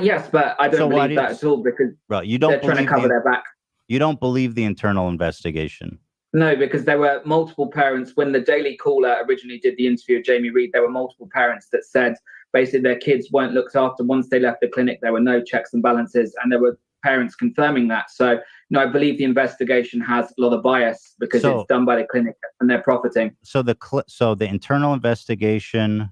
Speaker 5: Yes, but I don't
Speaker 4: So why
Speaker 5: believe
Speaker 4: do you,
Speaker 5: that at all, because
Speaker 4: bro? You
Speaker 5: they're
Speaker 4: don't
Speaker 5: trying to
Speaker 4: believe
Speaker 5: cover their back.
Speaker 4: you don't believe the internal investigation?
Speaker 5: No, because there were multiple parents when the Daily Caller originally did the interview of Jamie Reed. There were multiple parents that said basically their kids weren't looked after once they left the clinic. There were no checks and balances, and there were parents confirming that. So, I believe the investigation has a lot of bias because
Speaker 4: So-
Speaker 5: it's done by the clinic and they're profiting.
Speaker 4: So the internal investigation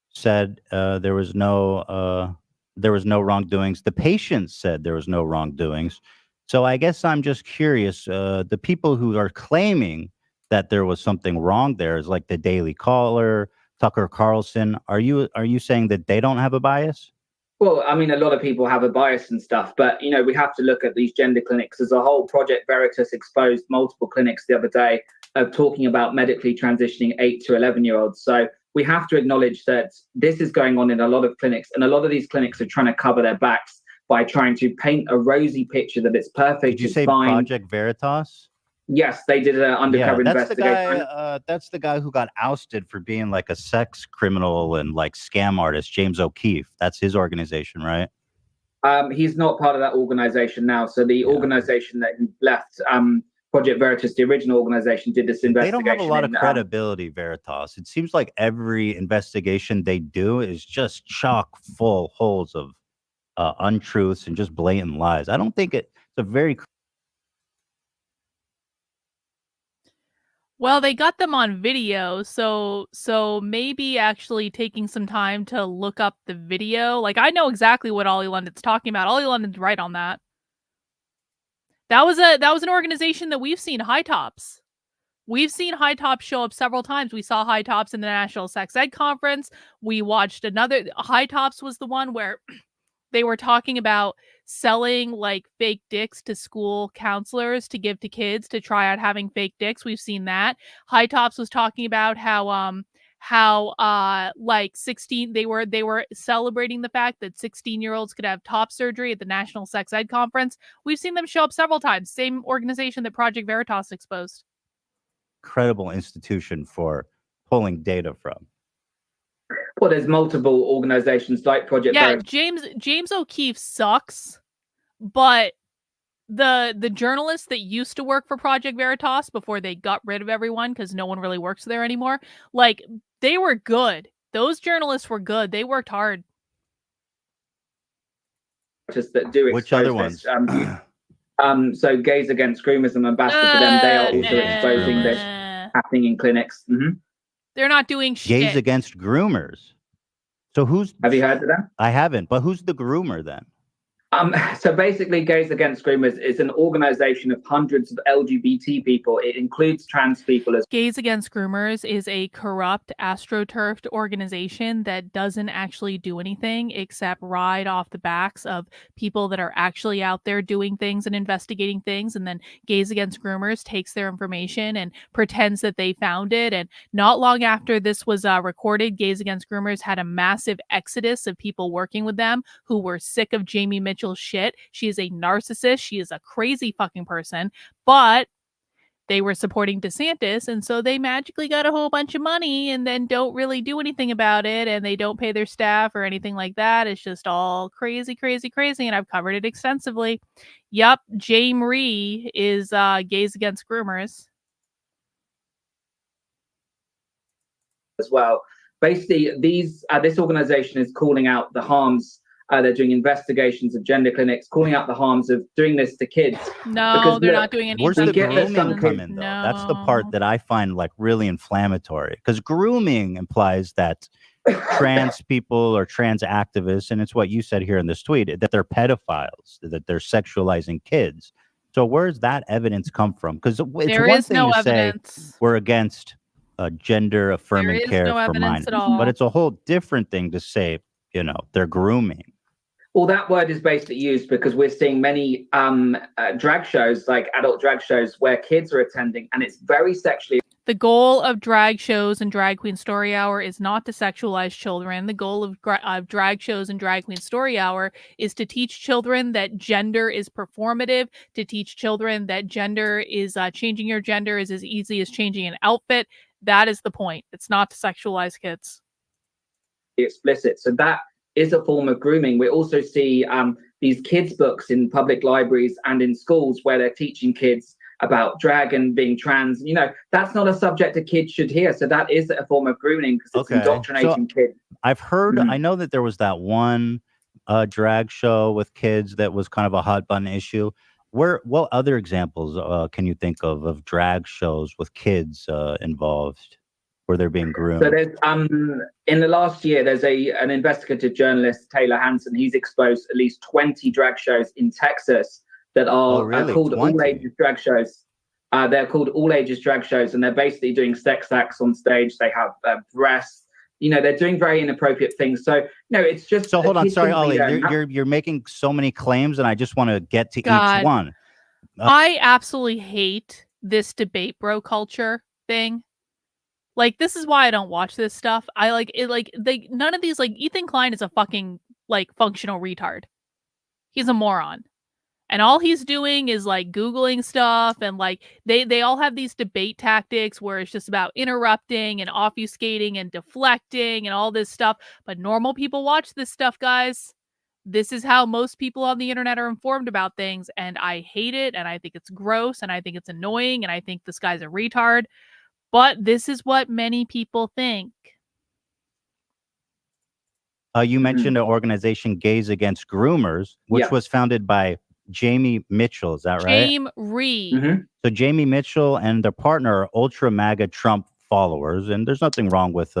Speaker 4: said there was no wrongdoings. The patients said there was no wrongdoings. So I guess I'm just curious. The people who are claiming that there was something wrong there is like the Daily Caller, Tucker Carlson. Are you saying that they don't have a bias?
Speaker 5: Well, I mean, a lot of people have a bias and stuff, but we have to look at these gender clinics as a whole. Project Veritas exposed multiple clinics the other day of talking about medically transitioning 8 to 11-year-olds. So we have to acknowledge that this is going on in a lot of clinics, and a lot of these clinics are trying to cover their backs by trying to paint a rosy picture that it's perfect.
Speaker 4: Did you
Speaker 5: it's
Speaker 4: say
Speaker 5: fine.
Speaker 4: Project Veritas?
Speaker 5: Yes, they did an undercover
Speaker 4: Yeah, that's the
Speaker 5: investigation.
Speaker 4: guy. That's the guy who got ousted for being like a sex criminal and like scam artist, James O'Keefe. That's his organization, right?
Speaker 5: He's not part of that organization now. So the organization that he left, Project Veritas, the original organization, did this investigation.
Speaker 4: They don't have a lot of credibility, Veritas. It seems like every investigation they do is just chock full holes of untruths and just blatant lies. I don't think it's a very.
Speaker 2: Well, they got them on video, so maybe actually taking some time to look up the video. Like, I know exactly what Ollie London's talking about. Ollie London's right on that. That was an organization that we've seen, High Tops. We've seen High Tops show up several times. We saw High Tops in the National Sex Ed Conference. We watched another. High Tops was the one where they were talking about selling like fake dicks to school counselors to give to kids to try out having fake dicks. We've seen that. High Tops was talking about how like 16 they were celebrating the fact that 16-year-olds could have top surgery at the National Sex Ed Conference. We've seen them show up several times. Same organization that Project Veritas exposed.
Speaker 4: Credible institution for pulling data from.
Speaker 5: Well, there's multiple organizations like Project
Speaker 2: Yeah,
Speaker 5: Veritas.
Speaker 2: James O'Keefe sucks, but the journalists that used to work for Project Veritas before they got rid of everyone because no one really works there anymore, like, they were good. Those journalists were good. They worked hard.
Speaker 5: Just that do
Speaker 4: Which
Speaker 5: expose
Speaker 4: other
Speaker 5: this.
Speaker 4: ones?
Speaker 5: So Gays Against Groomers, I'm ambassador for them. They are
Speaker 4: Gays
Speaker 5: also
Speaker 4: Against
Speaker 5: exposing
Speaker 4: Groomers.
Speaker 5: this happening in clinics.
Speaker 2: They're not doing shit.
Speaker 4: Gays Against Groomers. So who's?
Speaker 5: Have you heard of them?
Speaker 4: I haven't, but who's the groomer then?
Speaker 5: So basically, Gays Against Groomers is an organization of hundreds of LGBT people. It includes trans people as
Speaker 2: Gays Against Groomers is a corrupt, astroturfed organization that doesn't actually do anything except ride off the backs of people that are actually out there doing things and investigating things. And then Gays Against Groomers takes their information and pretends that they found it. And not long after this was recorded, Gays Against Groomers had a massive exodus of people working with them who were sick of Jamie Mitchell's shit. She is a narcissist. She is a crazy fucking person. But they were supporting DeSantis, and so they magically got a whole bunch of money and then don't really do anything about it, and they don't pay their staff or anything like that. It's just all crazy, crazy, crazy, and I've covered it extensively. Yup, Jay Marie is Gays Against Groomers.
Speaker 5: as well. Basically, this organization is calling out the harms. They're doing investigations of gender clinics, calling out the harms of doing this to kids.
Speaker 2: No,
Speaker 5: Because,
Speaker 2: they're
Speaker 5: look,
Speaker 2: not doing any
Speaker 4: Where's the
Speaker 5: investigations.
Speaker 4: grooming come in, though? That's the part that I find like really inflammatory, because grooming implies that trans people or trans activists, and it's what you said here in this tweet, that they're pedophiles, that they're sexualizing kids. So where's that evidence come from? Because it's
Speaker 2: There
Speaker 4: one
Speaker 2: is
Speaker 4: thing
Speaker 2: no
Speaker 4: to
Speaker 2: evidence.
Speaker 4: say we're against gender affirming
Speaker 2: There is
Speaker 4: care
Speaker 2: no
Speaker 4: for
Speaker 2: evidence
Speaker 4: minors,
Speaker 2: at all.
Speaker 4: but it's a whole different thing to say, they're grooming.
Speaker 5: Well, that word is basically used because we're seeing many drag shows, like adult drag shows, where kids are attending, and it's very sexually.
Speaker 2: The goal of drag shows and Drag Queen Story Hour is not to sexualize children. The goal of drag shows and Drag Queen Story Hour is to teach children that gender is performative, to teach children that gender is changing your gender is as easy as changing an outfit. That is the point. It's not to sexualize kids.
Speaker 5: Explicit. So that is a form of grooming. We also see these kids' books in public libraries and in schools where they're teaching kids about drag and being trans. That's not a subject a kid should hear. So that is a form of grooming because it's indoctrinating kids.
Speaker 4: I've heard, I know that there was that one drag show with kids that was kind of a hot button issue. What other examples can you think of drag shows with kids involved where they're being groomed?
Speaker 5: So there's in the last year, there's an investigative journalist, Taylor Hanson. He's exposed at least 20 drag shows in Texas that are called
Speaker 4: 20?
Speaker 5: all ages drag shows. They're called all ages drag shows, and they're basically doing sex acts on stage. They have breasts. They're doing very inappropriate things. So it's just.
Speaker 4: So hold on, sorry, Ollie. You're making so many claims, and I just want to get to each one.
Speaker 2: I absolutely hate this debate bro culture thing. Like, this is why I don't watch this stuff. I like it. Like, none of these, like, Ethan Klein is a fucking functional retard. He's a moron. And all he's doing is Googling stuff, and they all have these debate tactics where it's just about interrupting and obfuscating and deflecting and all this stuff. But normal people watch this stuff, guys. This is how most people on the internet are informed about things, and I hate it, and I think it's gross, and I think it's annoying, and I think this guy's a retard. But this is what many people think.
Speaker 4: You mentioned an organization, Gays Against Groomers, which was founded by Jamie Mitchell. Is that right?
Speaker 2: Jamie Reed.
Speaker 4: So Jamie Mitchell and their partner are ultra MAGA Trump followers, and there's nothing wrong with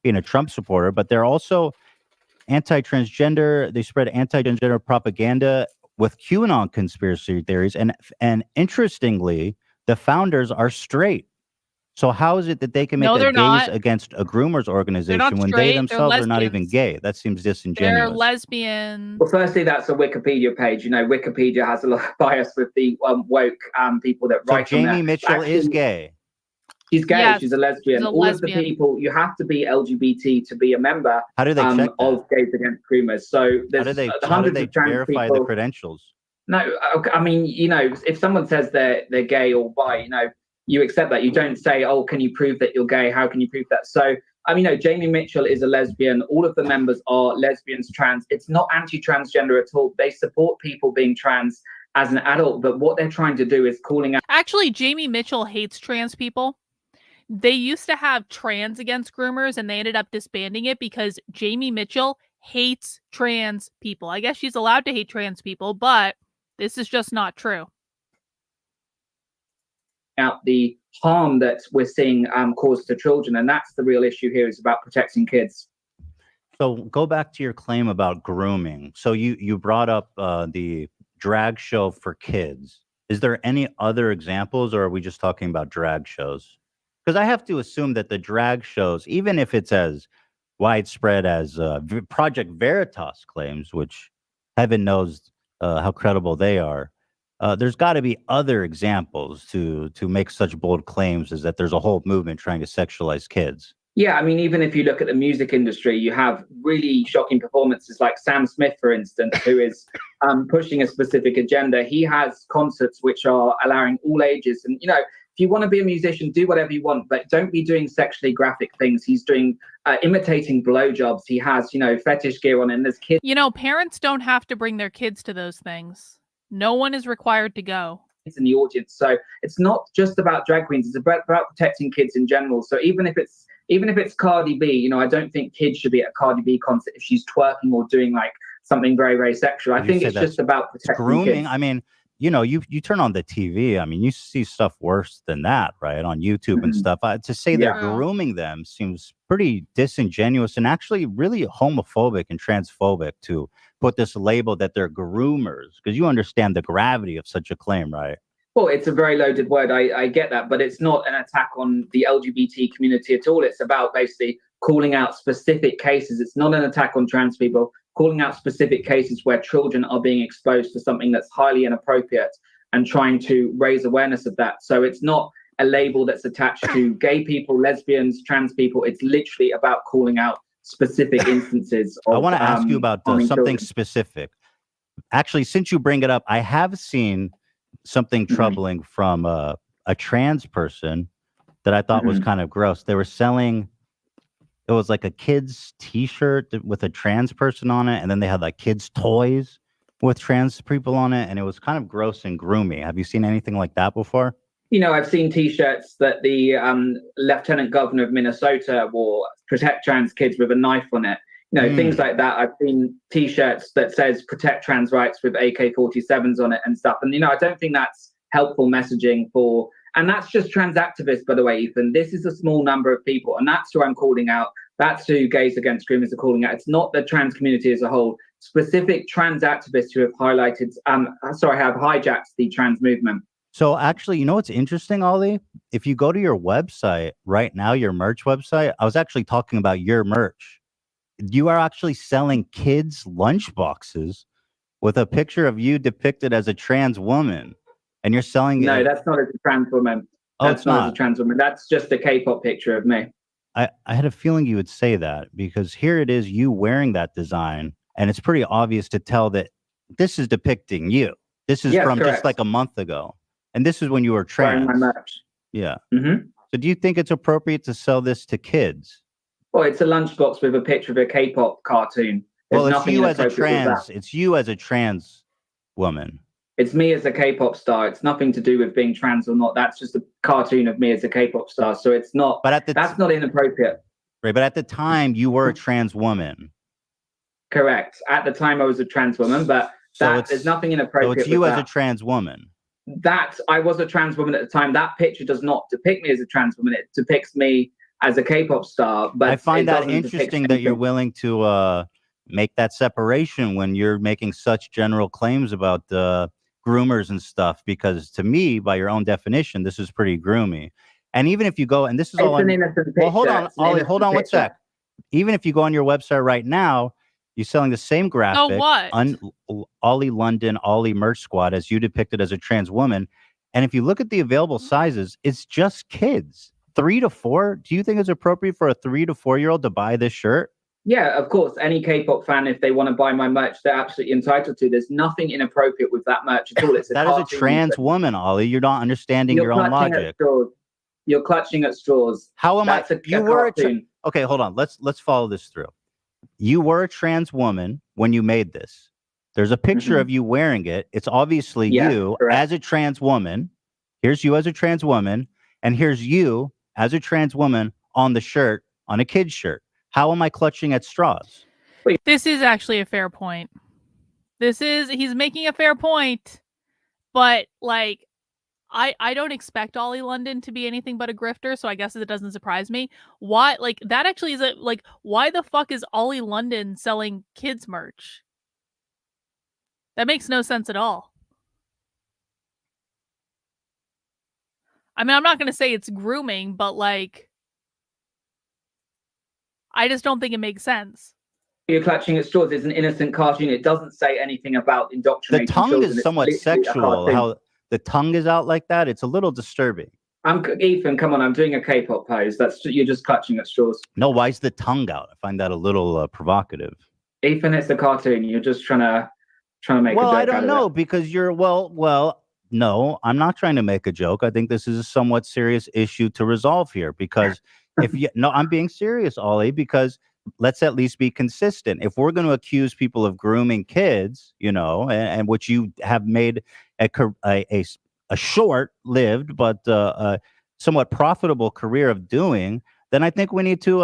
Speaker 4: being a Trump supporter, but they're also anti-transgender. They spread anti-transgender propaganda with QAnon conspiracy theories, and interestingly, the founders are straight. So how is it that they can make a Gays Against a Groomers organization when they themselves are not even gay? That seems disingenuous.
Speaker 2: They're lesbian.
Speaker 5: Well, firstly, that's a Wikipedia page. Wikipedia has a lot of bias with the woke people that write
Speaker 4: on there. Jamie Mitchell is gay.
Speaker 5: She's gay. Yes, she's a lesbian.
Speaker 2: She's a
Speaker 5: All
Speaker 2: lesbian.
Speaker 5: Of the people, you have to be LGBT to be a member.
Speaker 4: How do they check
Speaker 5: of Gays Against Groomers? So there's
Speaker 4: how do they verify the credentials?
Speaker 5: No, I mean, if someone says they're gay or bi, you accept that. You don't say, "Oh, can you prove that you're gay? How can you prove that?" So I mean, no, Jamie Mitchell is a lesbian. All of the members are lesbians, trans. It's not anti-transgender at all. They support people being trans as an adult, but what they're trying to do is calling out.
Speaker 2: Actually, Jamie Mitchell hates trans people. They used to have Trans Against Groomers, and they ended up disbanding it because Jamie Mitchell hates trans people. I guess she's allowed to hate trans people, but this is just not true.
Speaker 5: Out the harm that we're seeing caused to children, and that's the real issue here, is about protecting kids.
Speaker 4: So go back to your claim about grooming. So you brought up the drag show for kids. Is there any other examples, or are we just talking about drag shows? Because I have to assume that the drag shows, even if it's as widespread as Project Veritas claims, which heaven knows how credible they are, there's got to be other examples to make such bold claims as that there's a whole movement trying to sexualize kids.
Speaker 5: Yeah, I mean, even if you look at the music industry, you have really shocking performances like Sam Smith, for instance, who is pushing a specific agenda. He has concerts which are allowing all ages. And, if you want to be a musician, do whatever you want, but don't be doing sexually graphic things. He's doing imitating blowjobs. He has, fetish gear on, and there's kids.
Speaker 2: Parents don't have to bring their kids to those things. No one is required to go.
Speaker 5: In the audience. So it's not just about drag queens. It's about protecting kids in general. So even if it's Cardi B, I don't think kids should be at a Cardi B concert if she's twerking or doing like something very, very sexual. I think it's just about protecting
Speaker 4: grooming.
Speaker 5: Kids.
Speaker 4: I mean, you turn on the TV. I mean, you see stuff worse than that, right? On YouTube and stuff. To say they're grooming them seems pretty disingenuous and actually really homophobic and transphobic to put this label that they're groomers, because you understand the gravity of such a claim, right?
Speaker 5: Well, it's a very loaded word. I get that, but it's not an attack on the LGBT community at all. It's about basically calling out specific cases. It's not an attack on trans people, calling out specific cases where children are being exposed to something that's highly inappropriate and trying to raise awareness of that. So it's not a label that's attached to gay people, lesbians, trans people. It's literally about calling out specific instances of,
Speaker 4: I want to ask you about something
Speaker 5: children.
Speaker 4: specific. Actually, since you bring it up, I have seen something troubling from a trans person that I thought was kind of gross. They were selling, it was like a kid's t-shirt with a trans person on it, and then they had like kids' toys with trans people on it, and it was kind of gross and groomy. Have you seen anything like that before?
Speaker 5: I've seen T-shirts that the Lieutenant Governor of Minnesota wore, protect trans kids, with a knife on it. Things like that. I've seen T-shirts that says protect trans rights with AK-47s on it and stuff. And, I don't think that's helpful messaging for, and that's just trans activists, by the way, Ethan. This is a small number of people, and that's who I'm calling out. That's who Gays Against Groomers are calling out. It's not the trans community as a whole. Specific trans activists who have have hijacked the trans movement.
Speaker 4: So actually, what's interesting, Ollie? If you go to your website right now, your merch website, I was actually talking about your merch. You are actually selling kids' lunch boxes with a picture of you depicted as a trans woman, and you're selling.
Speaker 5: No, that's not as a trans woman. That's not as a trans woman. That's just a K-pop picture of me.
Speaker 4: I had a feeling you would say that, because here it is, you wearing that design, and it's pretty obvious to tell that this is depicting you. This is from
Speaker 5: correct.
Speaker 4: Just like a month ago, and this is when you were trans.
Speaker 5: Wearing my merch.
Speaker 4: Yeah. So do you think it's appropriate to sell this to kids?
Speaker 5: Well, it's a lunchbox with a picture of a K-pop cartoon. There's
Speaker 4: it's you as a trans.
Speaker 5: That.
Speaker 4: It's you as a trans woman.
Speaker 5: It's me as a K-pop star. It's nothing to do with being trans or not. That's just a cartoon of me as a K-pop star. So it's not. But that's not inappropriate.
Speaker 4: Right, but at the time you were a trans woman.
Speaker 5: Correct. At the time I was a trans woman, but there's nothing inappropriate.
Speaker 4: So it's you
Speaker 5: with
Speaker 4: as
Speaker 5: that.
Speaker 4: a trans woman.
Speaker 5: That I was a trans woman at the time. That picture does not depict me as a trans woman. It depicts me as a K-pop star. But
Speaker 4: I find that interesting that you're willing to make that separation when you're making such general claims about groomers and stuff, because to me, by your own definition, this is pretty groomy. And even if you go, and this is all, well, hold on, Ollie, hold on one sec. Even if you go on your website right now, you're selling the same graphic.
Speaker 2: Oh, what?
Speaker 4: Ollie London, Ollie Merch Squad, as you depicted as a trans woman. And if you look at the available sizes, it's just kids, 3 to 4. Do you think it's appropriate for a 3 to 4-year-old to buy this shirt?
Speaker 5: Yeah, of course. Any K-pop fan, if they want to buy my merch, they're absolutely entitled to. There's nothing inappropriate with that merch at all. It's
Speaker 4: that is a trans woman, Ollie. You're not understanding your own logic.
Speaker 5: You're clutching at straws.
Speaker 4: How am I? You were a Okay, hold on. Let's follow this through. You were a trans woman when you made this. There's a picture of you wearing it. It's obviously
Speaker 5: Yeah,
Speaker 4: you
Speaker 5: correct.
Speaker 4: as a trans woman. Here's you as a trans woman, and here's you as a trans woman on the shirt, on a kid's shirt. How am I clutching at straws?
Speaker 2: This is actually a fair point. He's making a fair point, but like I don't expect Ollie London to be anything but a grifter, so I guess it doesn't surprise me. Why, like, that actually is why the fuck is Ollie London selling kids merch? That makes no sense at all. I mean, I'm not going to say it's grooming, but like, I just don't think it makes sense.
Speaker 5: You're clutching at straws. It's an innocent cartoon. It doesn't say anything about indoctrinating
Speaker 4: The tongue
Speaker 5: children.
Speaker 4: is somewhat sexual. How the tongue is out like that, it's a little disturbing.
Speaker 5: Ethan, come on, I'm doing a K-pop pose. You're just clutching at straws.
Speaker 4: No, why is the tongue out? I find that a little provocative.
Speaker 5: Ethan, it's a cartoon. You're just trying to make a joke.
Speaker 4: Well, I don't know
Speaker 5: it.
Speaker 4: because you're no, I'm not trying to make a joke. I think this is a somewhat serious issue to resolve here because I'm being serious, Ollie, because let's at least be consistent. If we're going to accuse people of grooming kids, and which you have made a short-lived but somewhat profitable career of doing, then I think we need to,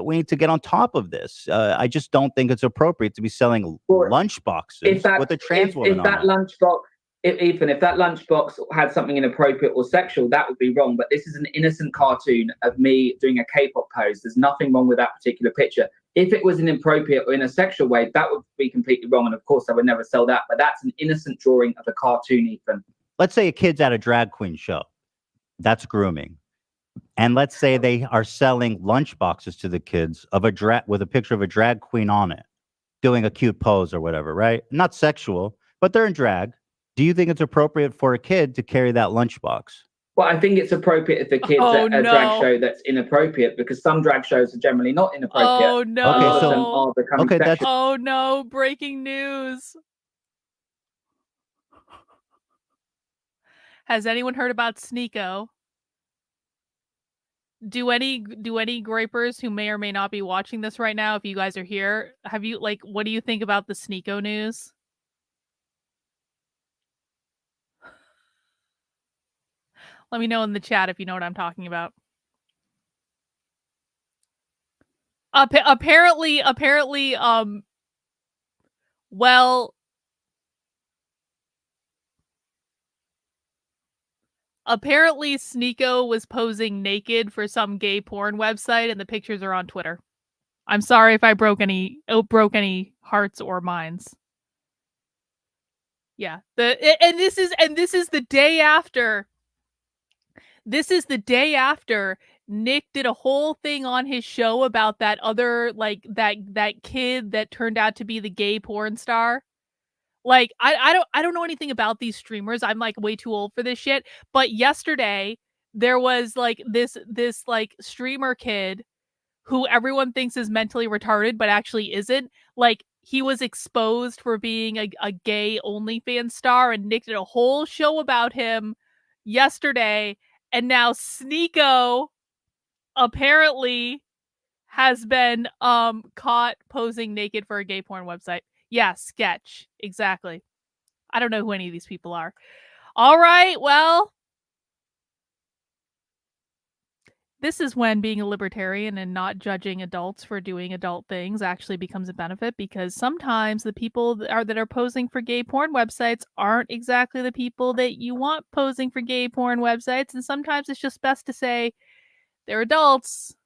Speaker 4: we need to get on top of this. I just don't think it's appropriate to be selling lunch boxes with a trans woman on it.
Speaker 5: Ethan, if that lunchbox had something inappropriate or sexual, that would be wrong. But this is an innocent cartoon of me doing a K-pop pose. There's nothing wrong with that particular picture. If it was inappropriate or in a sexual way, that would be completely wrong. And of course, I would never sell that. But that's an innocent drawing of a cartoon, Ethan.
Speaker 4: Let's say a kid's at a drag queen show. That's grooming. And let's say they are selling lunch boxes to the kids with a picture of a drag queen on it, doing a cute pose or whatever, right? Not sexual, but they're in drag. Do you think it's appropriate for a kid to carry that lunchbox?
Speaker 5: Well, I think it's appropriate if the kid's at a drag show that's inappropriate, because some drag shows are generally not inappropriate.
Speaker 2: Oh no!
Speaker 4: Okay,
Speaker 5: a lot of them are becoming sexual.
Speaker 2: Oh no! Breaking news. Has anyone heard about Sneeko? Do any grapers who may or may not be watching this right now, if you guys are here, what do you think about the Sneeko news? Let me know in the chat if you know what I'm talking about. Apparently, Sneeko was posing naked for some gay porn website, and the pictures are on Twitter. I'm sorry if I broke any hearts or minds. Yeah, this is the day after. This is the day after Nick did a whole thing on his show about that other that kid that turned out to be the gay porn star. Like, I don't know anything about these streamers. I'm like way too old for this shit. But yesterday there was like this like streamer kid who everyone thinks is mentally retarded but actually isn't. Like, he was exposed for being a gay OnlyFans star, and Nick did a whole show about him yesterday. And now Sneeko apparently has been caught posing naked for a gay porn website. Yeah, sketch. Exactly. I don't know who any of these people are. All right, well, this is when being a libertarian and not judging adults for doing adult things actually becomes a benefit, because sometimes the people that are posing for gay porn websites aren't exactly the people that you want posing for gay porn websites, and sometimes it's just best to say they're adults.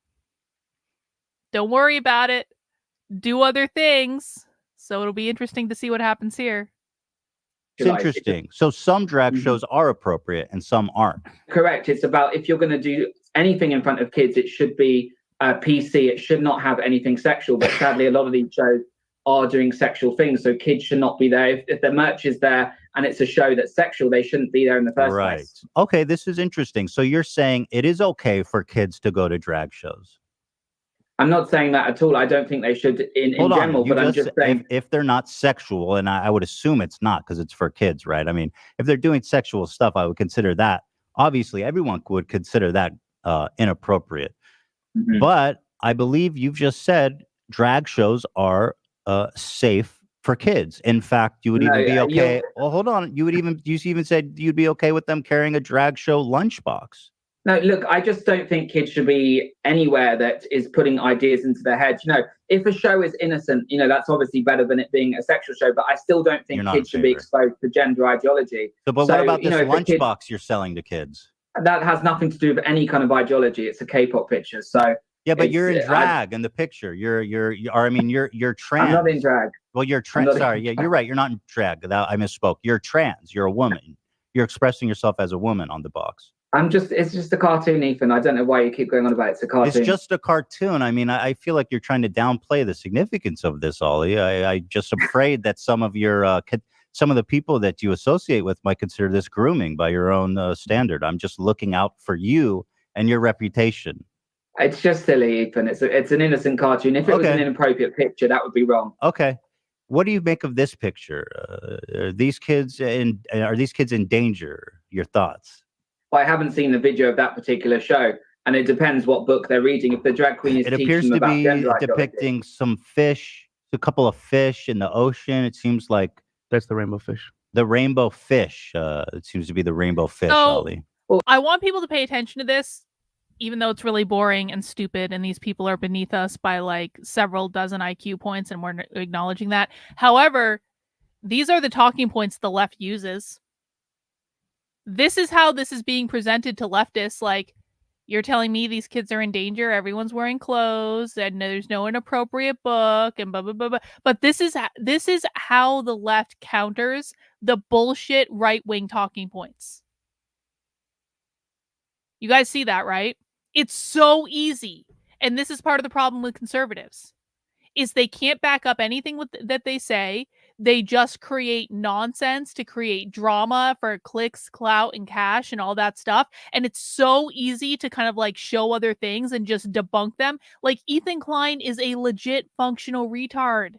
Speaker 2: Don't worry about it. Do other things. So it'll be interesting to see what happens here.
Speaker 4: It's interesting. So some drag shows are appropriate and some aren't.
Speaker 5: Correct. It's about, if you're going to do anything in front of kids, it should be PC. It should not have anything sexual. But sadly, a lot of these shows are doing sexual things. So kids should not be there. If the merch is there and it's a show that's sexual, they shouldn't be there in the first place.
Speaker 4: Okay, this is interesting. So you're saying it is okay for kids to go to drag shows?
Speaker 5: I'm not saying that at all. I don't think they should in general, but I'm just saying
Speaker 4: if they're not sexual, and I would assume it's not because it's for kids, right? I mean, if they're doing sexual stuff, I would consider that. Obviously, everyone would consider that inappropriate.
Speaker 5: Mhm.
Speaker 4: But I believe you've just said drag shows are safe for kids. In fact, you would
Speaker 5: No,
Speaker 4: even be
Speaker 5: you're
Speaker 4: okay. Well, hold on. You even said you'd be okay with them carrying a drag show lunchbox.
Speaker 5: No, look, I just don't think kids should be anywhere that is putting ideas into their heads. If a show is innocent, that's obviously better than it being a sexual show, but I still don't
Speaker 4: You're
Speaker 5: think
Speaker 4: not in
Speaker 5: kids should be
Speaker 4: favor.
Speaker 5: exposed to gender ideology.
Speaker 4: So, but what about this
Speaker 5: if a kid,
Speaker 4: lunchbox you're selling to kids?
Speaker 5: that has nothing to do with any kind of ideology. It's a K-pop picture. So
Speaker 4: Yeah, but you're in
Speaker 5: it's,
Speaker 4: drag in the picture. Or I mean, you're trans.
Speaker 5: I'm not in drag.
Speaker 4: Well, you're
Speaker 5: I'm
Speaker 4: trans.
Speaker 5: not in
Speaker 4: Sorry, yeah, you're right. You're not in drag. I misspoke. You're trans. You're a woman. You're expressing yourself as a woman on the box.
Speaker 5: It's just a cartoon, Ethan. I don't know why you keep going on about it. It's a cartoon.
Speaker 4: It's just a cartoon. I mean, I feel like you're trying to downplay the significance of this, Ollie. I just afraid that some of the people that you associate with might consider this grooming by your own standard. I'm just looking out for you and your reputation.
Speaker 5: It's just silly, Ethan. It's an innocent cartoon. If it was an inappropriate picture, that would be wrong.
Speaker 4: Okay. What do you make of this picture? Are these kids in danger? Your thoughts?
Speaker 5: Well, I haven't seen the video of that particular show, and it depends what book they're reading. If the drag queen is teaching them about gender ideology,
Speaker 4: depicting some fish, a couple of fish in the ocean. It seems like
Speaker 3: that's the rainbow fish.
Speaker 4: The rainbow fish. It seems to be the rainbow fish, Ollie.
Speaker 2: Well, I want people to pay attention to this, even though it's really boring and stupid, and these people are beneath us by like several dozen IQ points, and we're acknowledging that. However, these are the talking points the left uses. This is how this is being presented to leftists. Like, you're telling me these kids are in danger, everyone's wearing clothes, and there's no inappropriate book, and blah, blah, blah, blah. But this is how the left counters the bullshit right-wing talking points. You guys see that, right? It's so easy. And this is part of the problem with conservatives, is they can't back up anything that they say. They just create nonsense to create drama for clicks, clout, and cash and all that stuff. And it's so easy to kind of like show other things and just debunk them. Like, Ethan Klein is a legit functional retard.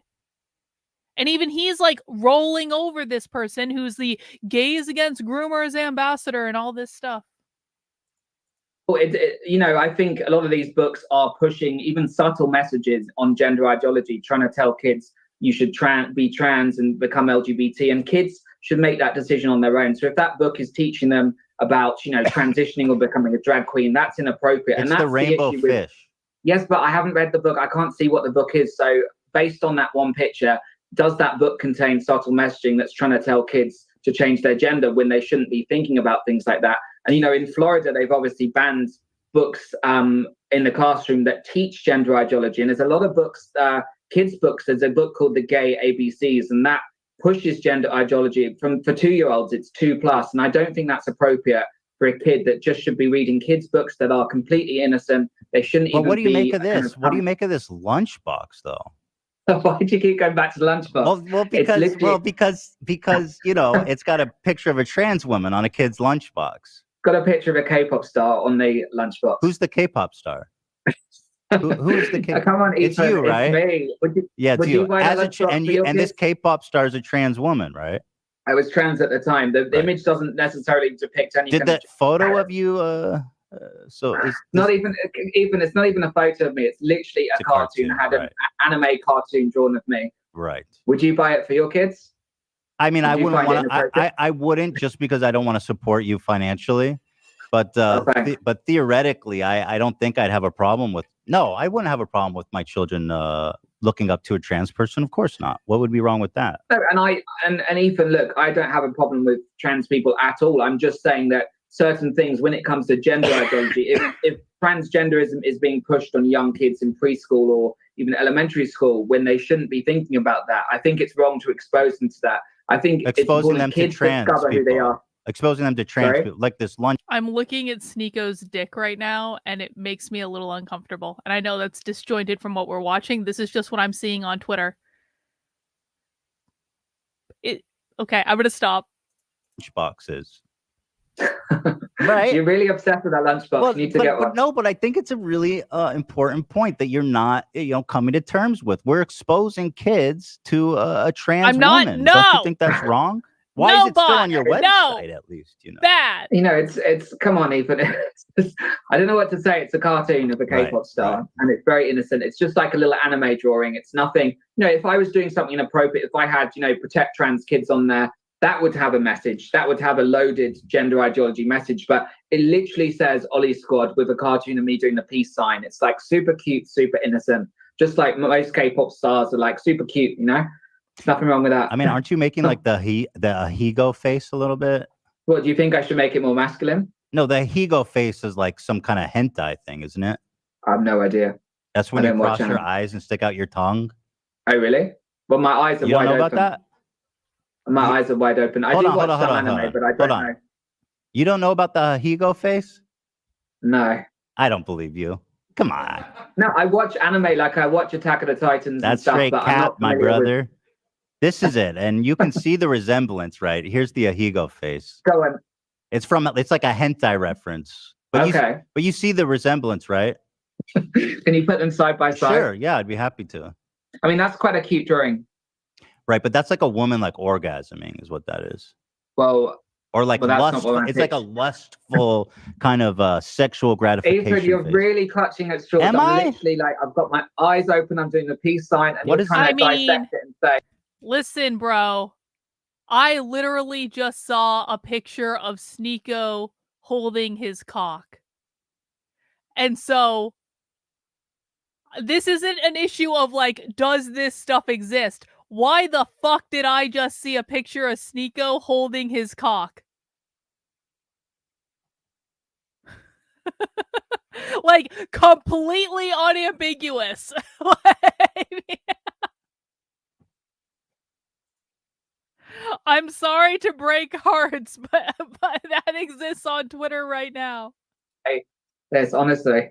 Speaker 2: And even he's like rolling over this person who's the gays against groomers ambassador and all this stuff.
Speaker 5: Well, I think a lot of these books are pushing even subtle messages on gender ideology, trying to tell kids you should be trans and become LGBT, and kids should make that decision on their own. So if that book is teaching them about, transitioning or becoming a drag queen, that's inappropriate.
Speaker 4: It's
Speaker 5: and that's
Speaker 4: the rainbow fish.
Speaker 5: Yes, but I haven't read the book. I can't see what the book is. So based on that one picture, does that book contain subtle messaging that's trying to tell kids to change their gender when they shouldn't be thinking about things like that? And, in Florida, they've obviously banned books in the classroom that teach gender ideology. And there's a lot of books, kids' books. There's a book called The Gay ABCs, and that pushes gender ideology. For 2-year-olds, it's 2+. And I don't think that's appropriate for a kid that just should be reading kids' books that are completely innocent. They shouldn't even be...
Speaker 4: But what do you make of this? What do you make of this lunchbox, though?
Speaker 5: Why do you keep going back to the lunchbox?
Speaker 4: Because it's got a picture of a trans woman on a kid's lunchbox.
Speaker 5: Got a picture of a K-pop star on the lunchbox.
Speaker 4: Who's the K-pop star? Who's the K-pop?
Speaker 5: Come on, Ethan,
Speaker 4: it's you, right?
Speaker 5: It's me.
Speaker 4: It's you. And this K-pop star is a trans woman, right?
Speaker 5: I was trans at the time. The image doesn't necessarily depict any.
Speaker 4: Did that photo of you? It's
Speaker 5: not even a photo of me. It's literally a cartoon. I had an anime cartoon drawn of me.
Speaker 4: Right.
Speaker 5: Would you buy it for your kids?
Speaker 4: I mean, I wouldn't want to. I wouldn't, just because I don't want to support you financially. But but theoretically, I don't think I'd have a problem with. No, I wouldn't have a problem with my children looking up to a trans person. Of course not. What would be wrong with that?
Speaker 5: No, and Ethan, look, I don't have a problem with trans people at all. I'm just saying that certain things, when it comes to gender ideology, if transgenderism is being pushed on young kids in preschool or even elementary school when they shouldn't be thinking about that, I think it's wrong to expose them to that. I think
Speaker 4: exposing them
Speaker 5: kids
Speaker 4: to trans
Speaker 5: discover
Speaker 4: people.
Speaker 5: Who they are.
Speaker 4: Exposing them to trans people, like this lunch.
Speaker 2: I'm looking at Sneeko's dick right now, and it makes me a little uncomfortable. And I know that's disjointed from what we're watching. This is just what I'm seeing on Twitter. Okay, I'm gonna stop.
Speaker 4: Lunchboxes. Right?
Speaker 5: You're really obsessed with that lunchbox.
Speaker 4: Well,
Speaker 5: you need to get one.
Speaker 4: No, but I think it's a really important point that you're not, coming to terms with. We're exposing kids to a trans woman.
Speaker 2: No.
Speaker 4: Don't you think that's wrong? Why is it still
Speaker 2: bot.
Speaker 4: on your
Speaker 2: No.
Speaker 4: website at least? You know.
Speaker 2: Bad.
Speaker 5: You know, it's come on, Ethan. I don't know what to say. It's a cartoon of a
Speaker 4: Right,
Speaker 5: K-pop star,
Speaker 4: right.
Speaker 5: and it's very innocent. It's just like a little anime drawing. It's nothing. You know, if I was doing something inappropriate, if I had, you know, protect trans kids on there, that would have a message. That would have a loaded gender ideology message. But it literally says Ollie Squad with a cartoon of me doing the peace sign. It's like super cute, super innocent. Just like most K-pop stars are like super cute. You know, there's nothing wrong with that.
Speaker 4: I mean, aren't you making like the Higo face a little bit?
Speaker 5: What do you think? I should make it more masculine?
Speaker 4: No, the Higo face is like some kind of hentai thing, isn't it?
Speaker 5: I have no idea.
Speaker 4: That's when
Speaker 5: I
Speaker 4: you
Speaker 5: don't watch
Speaker 4: cross your
Speaker 5: anime.
Speaker 4: eyes and stick out your tongue.
Speaker 5: Oh, really? Well, my eyes are
Speaker 4: You don't
Speaker 5: wide
Speaker 4: know
Speaker 5: open.
Speaker 4: about that?
Speaker 5: My
Speaker 4: You-
Speaker 5: eyes are wide open. I
Speaker 4: Hold
Speaker 5: do
Speaker 4: on,
Speaker 5: watch
Speaker 4: hold on,
Speaker 5: some
Speaker 4: hold on,
Speaker 5: anime,
Speaker 4: hold on.
Speaker 5: but I
Speaker 4: Hold
Speaker 5: don't
Speaker 4: on.
Speaker 5: know.
Speaker 4: You don't know about the Higo face?
Speaker 5: No.
Speaker 4: I don't believe you. Come on.
Speaker 5: No, I watch anime like I watch Attack of the Titans and
Speaker 4: That's
Speaker 5: stuff,
Speaker 4: straight
Speaker 5: but I'm
Speaker 4: cap,
Speaker 5: not
Speaker 4: my
Speaker 5: familiar with.
Speaker 4: brother. This is it. And you can see the resemblance, right? Here's the Ahigo face.
Speaker 5: Go on.
Speaker 4: It's like a hentai reference. But
Speaker 5: Okay.
Speaker 4: you see the resemblance, right?
Speaker 5: Can you put them side by side?
Speaker 4: Sure. Yeah, I'd be happy to.
Speaker 5: I mean, that's quite a cute drawing.
Speaker 4: Right, but that's like a woman like orgasming is what that is.
Speaker 5: Well,
Speaker 4: Or like
Speaker 5: Well, that's not
Speaker 4: lustful.
Speaker 5: what I
Speaker 4: It's like a
Speaker 5: picked.
Speaker 4: lustful kind of sexual gratification.
Speaker 5: Ethan, you're
Speaker 4: face.
Speaker 5: really clutching at straws.
Speaker 4: Am
Speaker 5: I'm
Speaker 4: I?
Speaker 5: literally like, I've got my eyes open, I'm doing the peace sign, and
Speaker 4: What
Speaker 5: you're
Speaker 4: is-
Speaker 5: trying to
Speaker 2: I mean-
Speaker 5: dissect it and say,
Speaker 2: Listen, bro. I literally just saw a picture of Sneeko holding his cock. And so this isn't an issue of like, does this stuff exist? Why the fuck did I just see a picture of Sneeko holding his cock? Like, completely unambiguous. I'm sorry to break hearts, but that exists on Twitter right now.
Speaker 5: yes, honestly.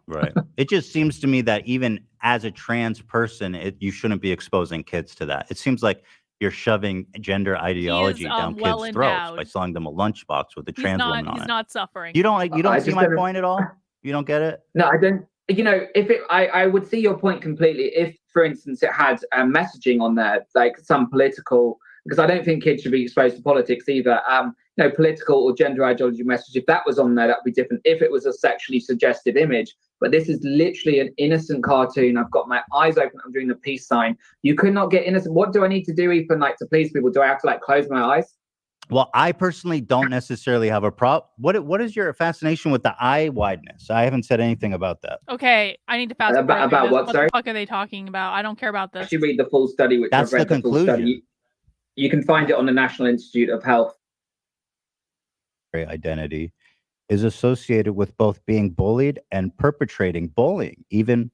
Speaker 4: Right. It just seems to me that even as a trans person, you shouldn't be exposing kids to that. It seems like you're shoving gender ideology down
Speaker 2: well
Speaker 4: kids' throats by
Speaker 2: endowed.
Speaker 4: selling them a lunchbox with a trans woman on
Speaker 2: He's
Speaker 4: it.
Speaker 2: not suffering.
Speaker 4: You don't
Speaker 5: I
Speaker 4: see
Speaker 5: just
Speaker 4: my
Speaker 5: don't-
Speaker 4: point at all? You don't get it?
Speaker 5: No, I don't. You know, I would see your point completely if, for instance, it had messaging on there, like some political, because I don't think kids should be exposed to politics either. You know, political or gender ideology message. If that was on there, that'd be different. If it was a sexually suggestive image, but this is literally an innocent cartoon. I've got my eyes open. I'm doing the peace sign. You could not get innocent. What do I need to do, Ethan, like to please people? Do I have to like close my eyes?
Speaker 4: Well, I personally don't necessarily have a problem. What is your fascination with the eye wideness? I haven't said anything about that.
Speaker 2: Okay, I need to fast
Speaker 5: About-
Speaker 2: forward through
Speaker 5: about
Speaker 2: this.
Speaker 5: what,
Speaker 2: What
Speaker 5: sorry?
Speaker 2: the fuck are they talking about? I don't care about this.
Speaker 5: Actually, read the full study, which
Speaker 4: That's
Speaker 5: I've read
Speaker 4: the
Speaker 5: the full study.
Speaker 4: conclusion.
Speaker 5: You can find it on the National Institute of Health.
Speaker 4: Identity is associated with both being bullied and perpetrating bullying, even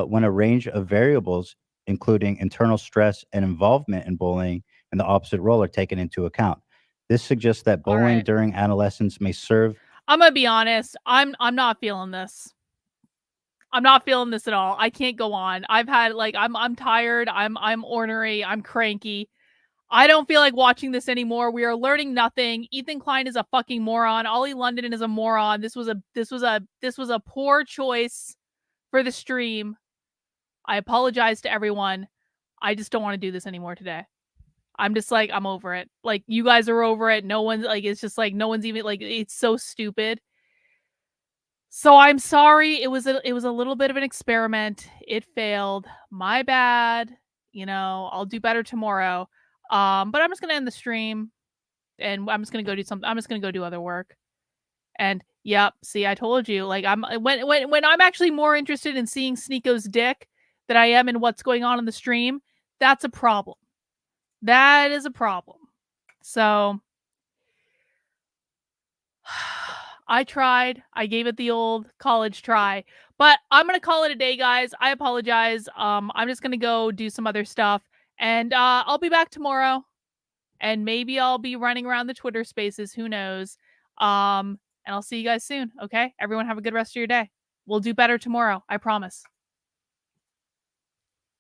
Speaker 4: when a range of variables, including internal stress and involvement in bullying and the opposite role, are taken into account. This suggests that
Speaker 2: All
Speaker 4: bullying
Speaker 2: right.
Speaker 4: during adolescence may serve.
Speaker 2: I'm gonna be honest. I'm not feeling this. I'm not feeling this at all. I can't go on. I've had like I'm tired. I'm ornery. I'm cranky. I don't feel like watching this anymore. We are learning nothing. Ethan Klein is a fucking moron. Ollie London is a moron. This was a poor choice for the stream. I apologize to everyone. I just don't want to do this anymore today. I'm just like, I'm over it. Like, you guys are over it. No one's like, it's just like, no one's even like, it's so stupid. So I'm sorry. It was a little bit of an experiment. It failed. My bad. You know, I'll do better tomorrow. But I'm just gonna end the stream, and I'm just gonna go do something. I'm just gonna go do other work. And yep, see, I told you. Like, I'm when I'm actually more interested in seeing Sneeko's dick than I am in what's going on in the stream. That's a problem. That is a problem. So I tried. I gave it the old college try. But I'm going to call it a day, guys. I apologize. I'm just going to go do some other stuff. And I'll be back tomorrow. And maybe I'll be running around the Twitter spaces. Who knows? And I'll see you guys soon. Okay? Everyone have a good rest of your day. We'll do better tomorrow. I promise.